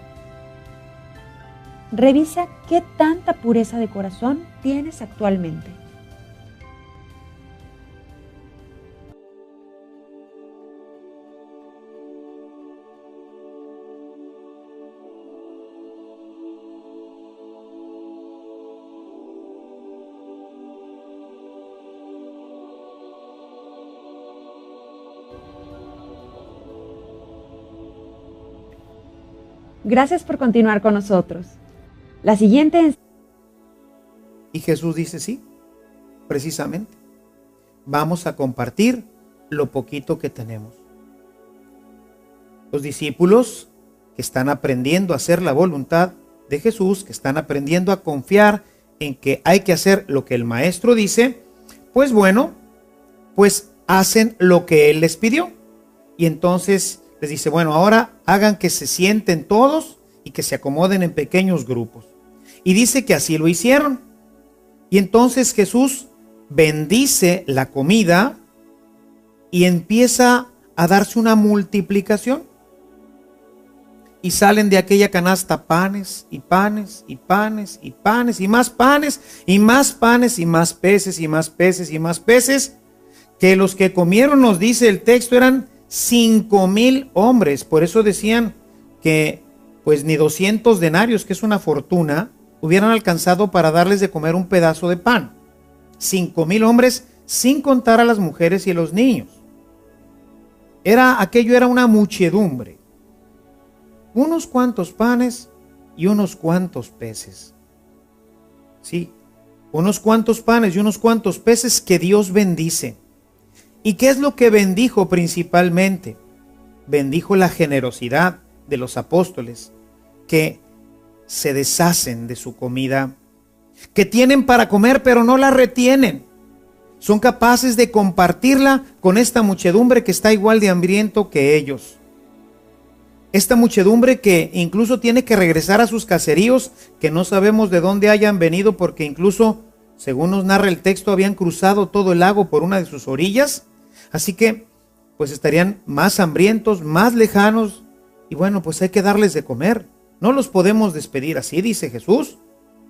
Revisa qué tanta pureza de corazón tienes actualmente. Gracias por continuar con nosotros. La siguiente... Y Jesús dice sí, precisamente. Vamos a compartir lo poquito que tenemos. Los discípulos que están aprendiendo a hacer la voluntad de Jesús, que están aprendiendo a confiar en que hay que hacer lo que el Maestro dice, pues bueno, pues hacen lo que Él les pidió. Y entonces les dice, bueno, ahora hagan que se sienten todos y que se acomoden en pequeños grupos. Y dice que así lo hicieron. Y entonces Jesús bendice la comida y empieza a darse una multiplicación. Y salen de aquella canasta panes y panes y panes y panes y más panes y más panes y más peces y más peces y más peces, que los que comieron, nos dice el texto, eran 5,000 hombres. Por eso decían que pues ni 200 denarios, que es una fortuna, hubieran alcanzado para darles de comer un pedazo de pan. 5,000 hombres, sin contar a las mujeres y a los niños. Aquello era una muchedumbre. unos cuantos panes y unos cuantos peces. Sí, unos cuantos panes y unos cuantos peces que Dios bendice. ¿Y qué es lo que bendijo principalmente? Bendijo la generosidad de los apóstoles, que se deshacen de su comida, que tienen para comer pero no la retienen. Son capaces de compartirla con esta muchedumbre que está igual de hambriento que ellos. Esta muchedumbre que incluso tiene que regresar a sus caseríos, que no sabemos de dónde hayan venido, porque incluso, según nos narra el texto, habían cruzado todo el lago por una de sus orillas. Así que, pues estarían más hambrientos, más lejanos, y bueno, pues hay que darles de comer. No los podemos despedir así, dice Jesús.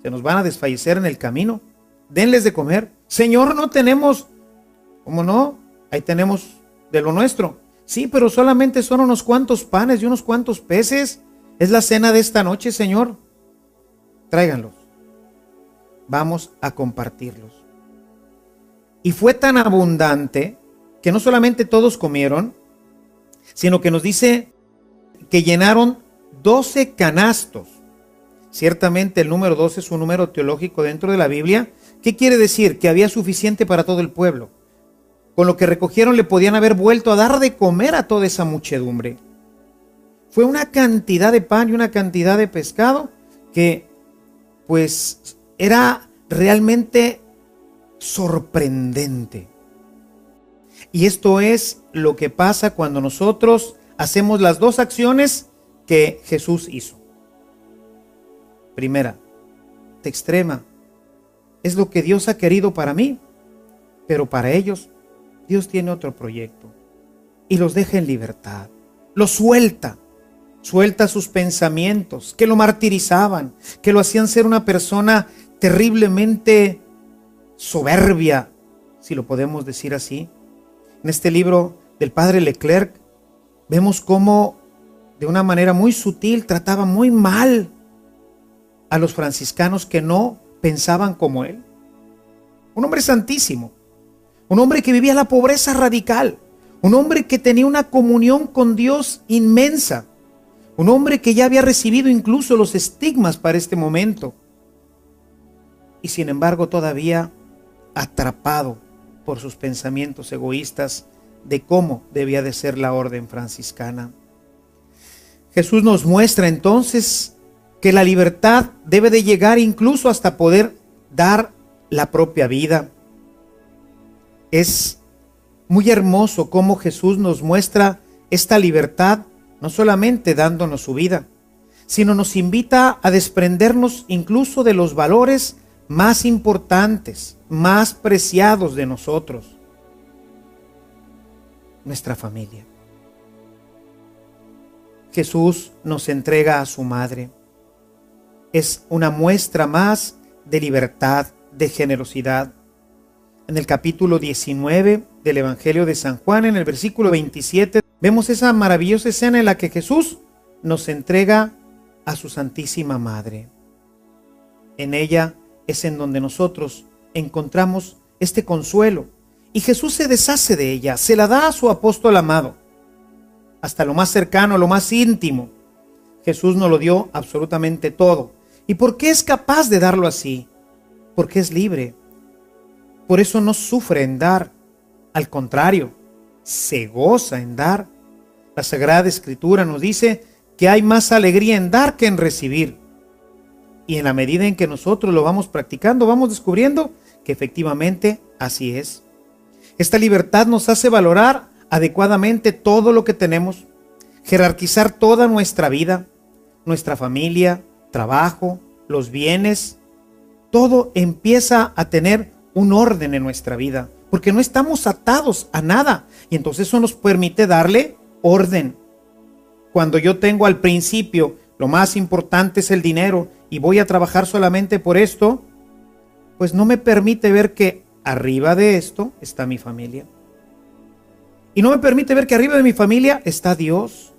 Se nos van a desfallecer en el camino. Denles de comer. Señor, no tenemos. ¿Cómo no? Ahí tenemos de lo nuestro. Sí, pero solamente son unos cuantos panes y unos cuantos peces. Es la cena de esta noche, Señor. Tráiganlos. Vamos a compartirlos. Y fue tan abundante que no solamente todos comieron, sino que nos dice que llenaron 12 canastos. Ciertamente el número 12 es un número teológico dentro de la Biblia. ¿Qué quiere decir? Que había suficiente para todo el pueblo. Con lo que recogieron le podían haber vuelto a dar de comer a toda esa muchedumbre. Fue una cantidad de pan y una cantidad de pescado que pues era realmente sorprendente. Y esto es lo que pasa cuando nosotros hacemos las dos acciones que Jesús hizo. Primera, de extrema, es lo que Dios ha querido para mí, pero para ellos Dios tiene otro proyecto y los deja en libertad, los suelta sus pensamientos que lo martirizaban, que lo hacían ser una persona terriblemente soberbia, si lo podemos decir así. En este libro del padre Leclerc vemos cómo de una manera muy sutil trataba muy mal a los franciscanos que no pensaban como él. Un hombre santísimo, un hombre que vivía la pobreza radical, un hombre que tenía una comunión con Dios inmensa, un hombre que ya había recibido incluso los estigmas para este momento, y sin embargo todavía atrapado por sus pensamientos egoístas de cómo debía de ser la orden franciscana. Jesús nos muestra entonces que la libertad debe de llegar incluso hasta poder dar la propia vida. Es muy hermoso cómo Jesús nos muestra esta libertad, no solamente dándonos su vida, sino nos invita a desprendernos incluso de los valores más importantes, más preciados de nosotros, nuestra familia. Jesús nos entrega a su madre. Es una muestra más de libertad, de generosidad. En el capítulo 19 del Evangelio de San Juan, en el versículo 27, vemos esa maravillosa escena en la que Jesús nos entrega a su Santísima Madre. En ella es en donde nosotros encontramos este consuelo. Y Jesús se deshace de ella, se la da a su apóstol amado. Hasta lo más cercano, lo más íntimo. Jesús nos lo dio absolutamente todo. ¿Y por qué es capaz de darlo así? Porque es libre. Por eso no sufre en dar. Al contrario, se goza en dar. La Sagrada Escritura nos dice que hay más alegría en dar que en recibir. Y en la medida en que nosotros lo vamos practicando, vamos descubriendo que efectivamente así es. Esta libertad nos hace valorar adecuadamente todo lo que tenemos, jerarquizar toda nuestra vida, nuestra familia, trabajo, los bienes. Todo empieza a tener un orden en nuestra vida, porque no estamos atados a nada, y entonces eso nos permite darle orden. Cuando yo tengo al principio, lo más importante es el dinero, y voy a trabajar solamente por esto, pues no me permite ver que arriba de esto está mi familia. Y no me permite ver que arriba de mi familia está Dios.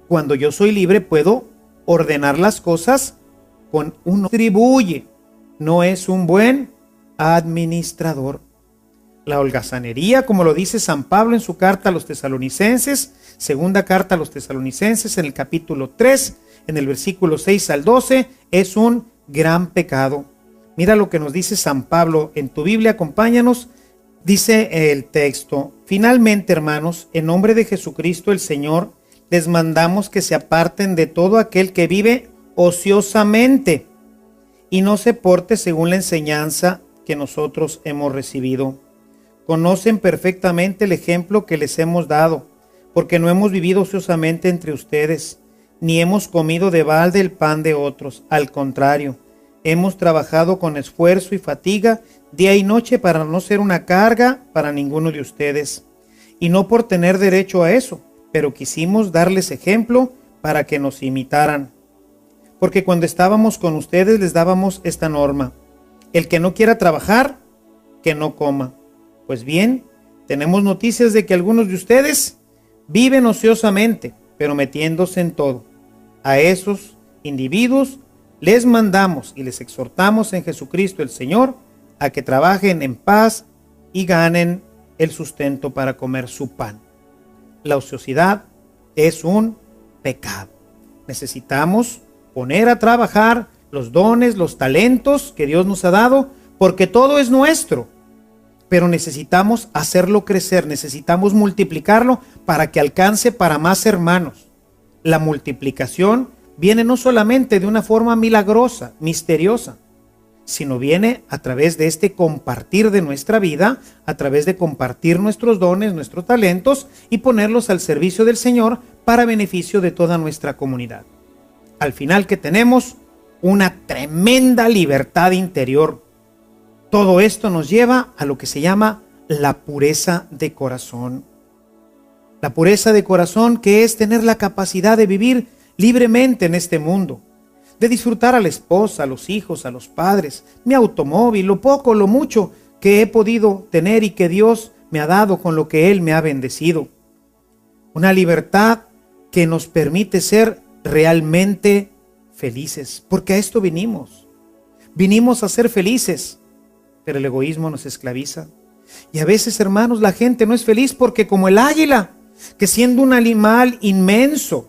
Cuando yo soy libre, puedo ordenar las cosas con uno. Distribuye. No es un buen administrador. la holgazanería, como lo dice San Pablo en su carta a los tesalonicenses, segunda carta a los tesalonicenses en el capítulo 3, en el versículo 6 al 12, es un gran pecado. Mira lo que nos dice San Pablo en tu Biblia, acompáñanos. Dice el texto: finalmente, hermanos, en nombre de Jesucristo el Señor, les mandamos que se aparten de todo aquel que vive ociosamente y no se porte según la enseñanza que nosotros hemos recibido. Conocen perfectamente el ejemplo que les hemos dado, porque no hemos vivido ociosamente entre ustedes, ni hemos comido de balde el pan de otros. Al contrario, hemos trabajado con esfuerzo y fatiga día y noche para no ser una carga para ninguno de ustedes, y no por tener derecho a eso, pero quisimos darles ejemplo para que nos imitaran. Porque cuando estábamos con ustedes les dábamos esta norma: el que no quiera trabajar, que no coma. Pues bien, tenemos noticias de que algunos de ustedes viven ociosamente, pero metiéndose en todo. A esos individuos les mandamos y les exhortamos en Jesucristo el Señor a que trabajen en paz y ganen el sustento para comer su pan. La ociosidad es un pecado. Necesitamos poner a trabajar los dones, los talentos que Dios nos ha dado, porque todo es nuestro. Pero necesitamos hacerlo crecer, necesitamos multiplicarlo para que alcance para más hermanos. La multiplicación viene no solamente de una forma milagrosa, misteriosa, sino viene a través de este compartir de nuestra vida, a través de compartir nuestros dones, nuestros talentos y ponerlos al servicio del Señor para beneficio de toda nuestra comunidad. Al final, que tenemos una tremenda libertad interior. Todo esto nos lleva a lo que se llama la pureza de corazón. La pureza de corazón, que es tener la capacidad de vivir libremente en este mundo, de disfrutar a la esposa, a los hijos, a los padres, mi automóvil, lo poco, lo mucho que he podido tener y que Dios me ha dado con lo que Él me ha bendecido. Una libertad que nos permite ser realmente felices, porque a esto vinimos. Vinimos a ser felices, pero el egoísmo nos esclaviza. Y a veces, hermanos, la gente no es feliz porque, como el águila, que siendo un animal inmenso,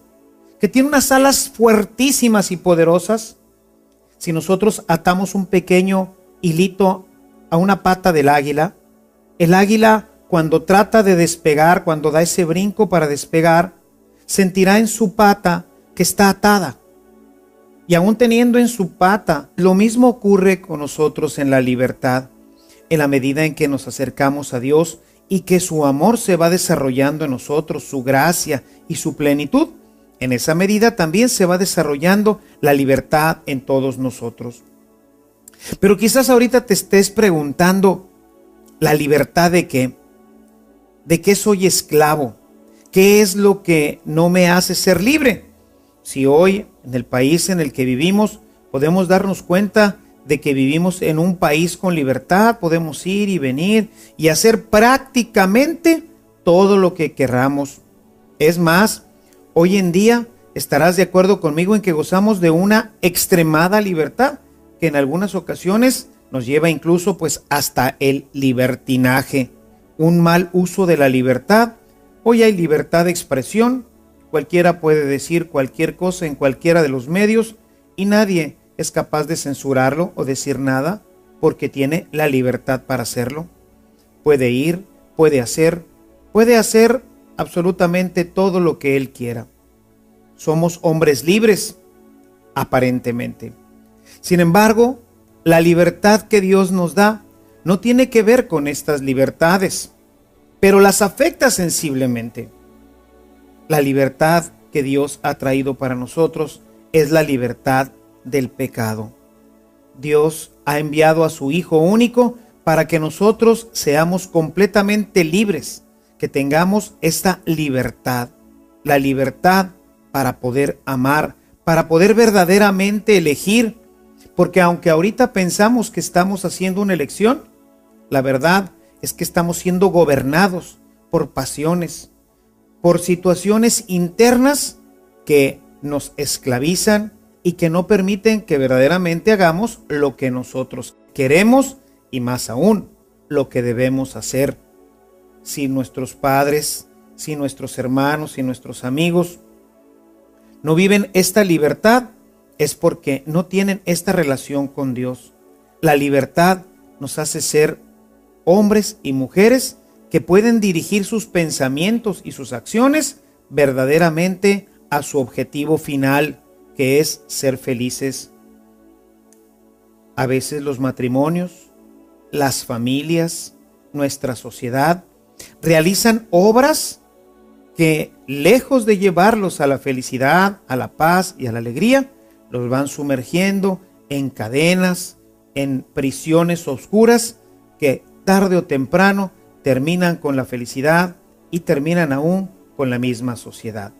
que tiene unas alas fuertísimas y poderosas, si nosotros atamos un pequeño hilito a una pata del águila, el águila, cuando trata de despegar, cuando da ese brinco para despegar, sentirá en su pata que está atada. Y aún teniendo en su pata, lo mismo ocurre con nosotros en la libertad. En la medida en que nos acercamos a Dios y que su amor se va desarrollando en nosotros, su gracia y su plenitud, en esa medida también se va desarrollando la libertad en todos nosotros. Pero quizás ahorita te estés preguntando, ¿la libertad de qué? ¿De qué soy esclavo? ¿Qué es lo que no me hace ser libre? Si hoy, en el país en el que vivimos, podemos darnos cuenta de que vivimos en un país con libertad, podemos ir y venir y hacer prácticamente todo lo que querramos. Es más, hoy en día estarás de acuerdo conmigo en que gozamos de una extremada libertad, que en algunas ocasiones nos lleva incluso pues hasta el libertinaje, un mal uso de la libertad. Hoy hay libertad de expresión. Cualquiera puede decir cualquier cosa en cualquiera de los medios y nadie es capaz de censurarlo o decir nada porque tiene la libertad para hacerlo. Puede ir, puede hacer absolutamente todo lo que él quiera. Somos hombres libres, aparentemente. Sin embargo, la libertad que Dios nos da no tiene que ver con estas libertades, pero las afecta sensiblemente. La libertad que Dios ha traído para nosotros es la libertad del pecado. Dios ha enviado a su Hijo único para que nosotros seamos completamente libres, que tengamos esta libertad, la libertad para poder amar, para poder verdaderamente elegir, porque aunque ahorita pensamos que estamos haciendo una elección, la verdad es que estamos siendo gobernados por pasiones, por situaciones internas que nos esclavizan y que no permiten que verdaderamente hagamos lo que nosotros queremos y más aún, lo que debemos hacer. Si nuestros padres, si nuestros hermanos, si nuestros amigos no viven esta libertad, es porque no tienen esta relación con Dios. La libertad nos hace ser hombres y mujeres que pueden dirigir sus pensamientos y sus acciones verdaderamente a su objetivo final, que es ser felices. A veces los matrimonios, las familias, nuestra sociedad realizan obras que, lejos de llevarlos a la felicidad, a la paz y a la alegría, los van sumergiendo en cadenas, en prisiones oscuras que tarde o temprano terminan con la felicidad y terminan aún con la misma sociedad.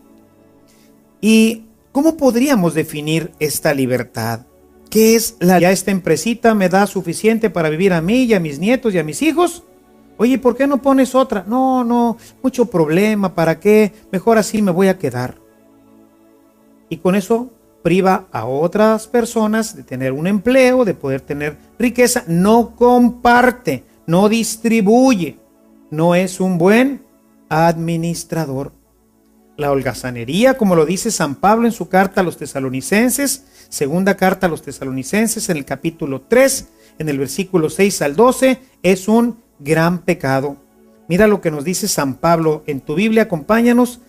¿Y cómo podríamos definir esta libertad? ¿Qué es ya esta empresita me da suficiente para vivir a mí y a mis nietos y a mis hijos? Oye, ¿por qué no pones otra? No, mucho problema, ¿para qué? Mejor así me voy a quedar. Y con eso priva a otras personas de tener un empleo, de poder tener riqueza. No comparte, no distribuye, no es un buen administrador. La holgazanería, como lo dice San Pablo en su carta a los Tesalonicenses, segunda carta a los Tesalonicenses, en el capítulo 3, en el versículo 6 al 12, es un gran pecado. Mira lo que nos dice San Pablo en tu Biblia, acompáñanos.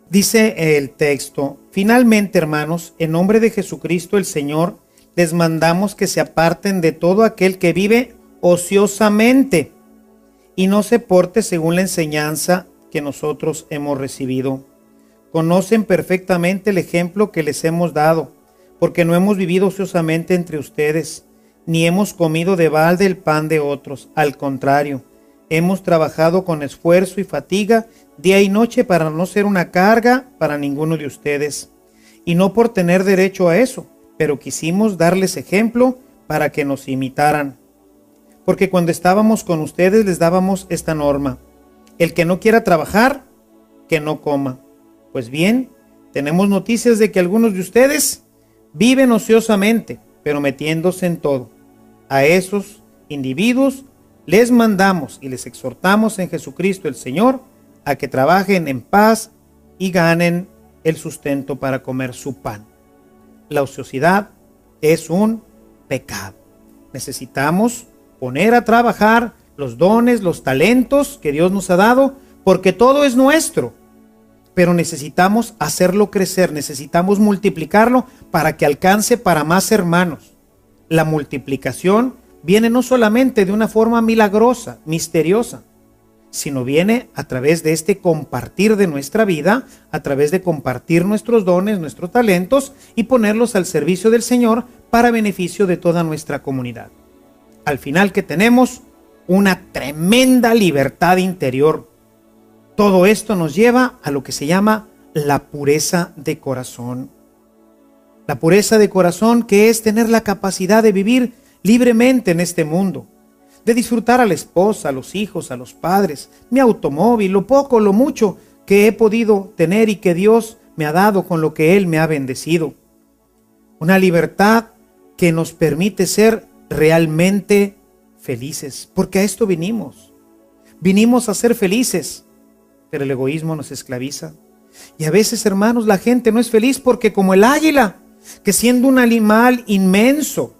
Dice el texto: finalmente, hermanos, en nombre de Jesucristo el Señor, les mandamos que se aparten de todo aquel que vive ociosamente y no se porte según la enseñanza que nosotros hemos recibido. Conocen perfectamente el ejemplo que les hemos dado, porque no hemos vivido ociosamente entre ustedes, ni hemos comido de balde el pan de otros. Al contrario, hemos trabajado con esfuerzo y fatiga día y noche para no ser una carga para ninguno de ustedes, y no por tener derecho a eso, pero quisimos darles ejemplo para que nos imitaran. Porque cuando estábamos con ustedes les dábamos esta norma: el que no quiera trabajar, que no coma. Pues bien, tenemos noticias de que algunos de ustedes viven ociosamente, pero metiéndose en todo. A esos individuos les mandamos y les exhortamos en Jesucristo el Señor a que trabajen en paz y ganen el sustento para comer su pan. La ociosidad es un pecado. Necesitamos poner a trabajar los dones, los talentos que Dios nos ha dado, porque todo es nuestro. Pero necesitamos hacerlo crecer, necesitamos multiplicarlo para que alcance para más hermanos. La multiplicación viene no solamente de una forma milagrosa, misteriosa, sino viene a través de este compartir de nuestra vida, a través de compartir nuestros dones, nuestros talentos y ponerlos al servicio del Señor para beneficio de toda nuestra comunidad. Al final, que tenemos una tremenda libertad interior. Todo esto nos lleva a lo que se llama la pureza de corazón. La pureza de corazón, que es tener la capacidad de vivir libremente en este mundo, de disfrutar a la esposa, a los hijos, a los padres, mi automóvil, lo poco, lo mucho que he podido tener y que Dios me ha dado con lo que Él me ha bendecido. Una libertad que nos permite ser realmente felices, porque a esto vinimos. Vinimos a ser felices, pero el egoísmo nos esclaviza. Y a veces, hermanos, la gente no es feliz porque, como el águila, que siendo un animal inmenso,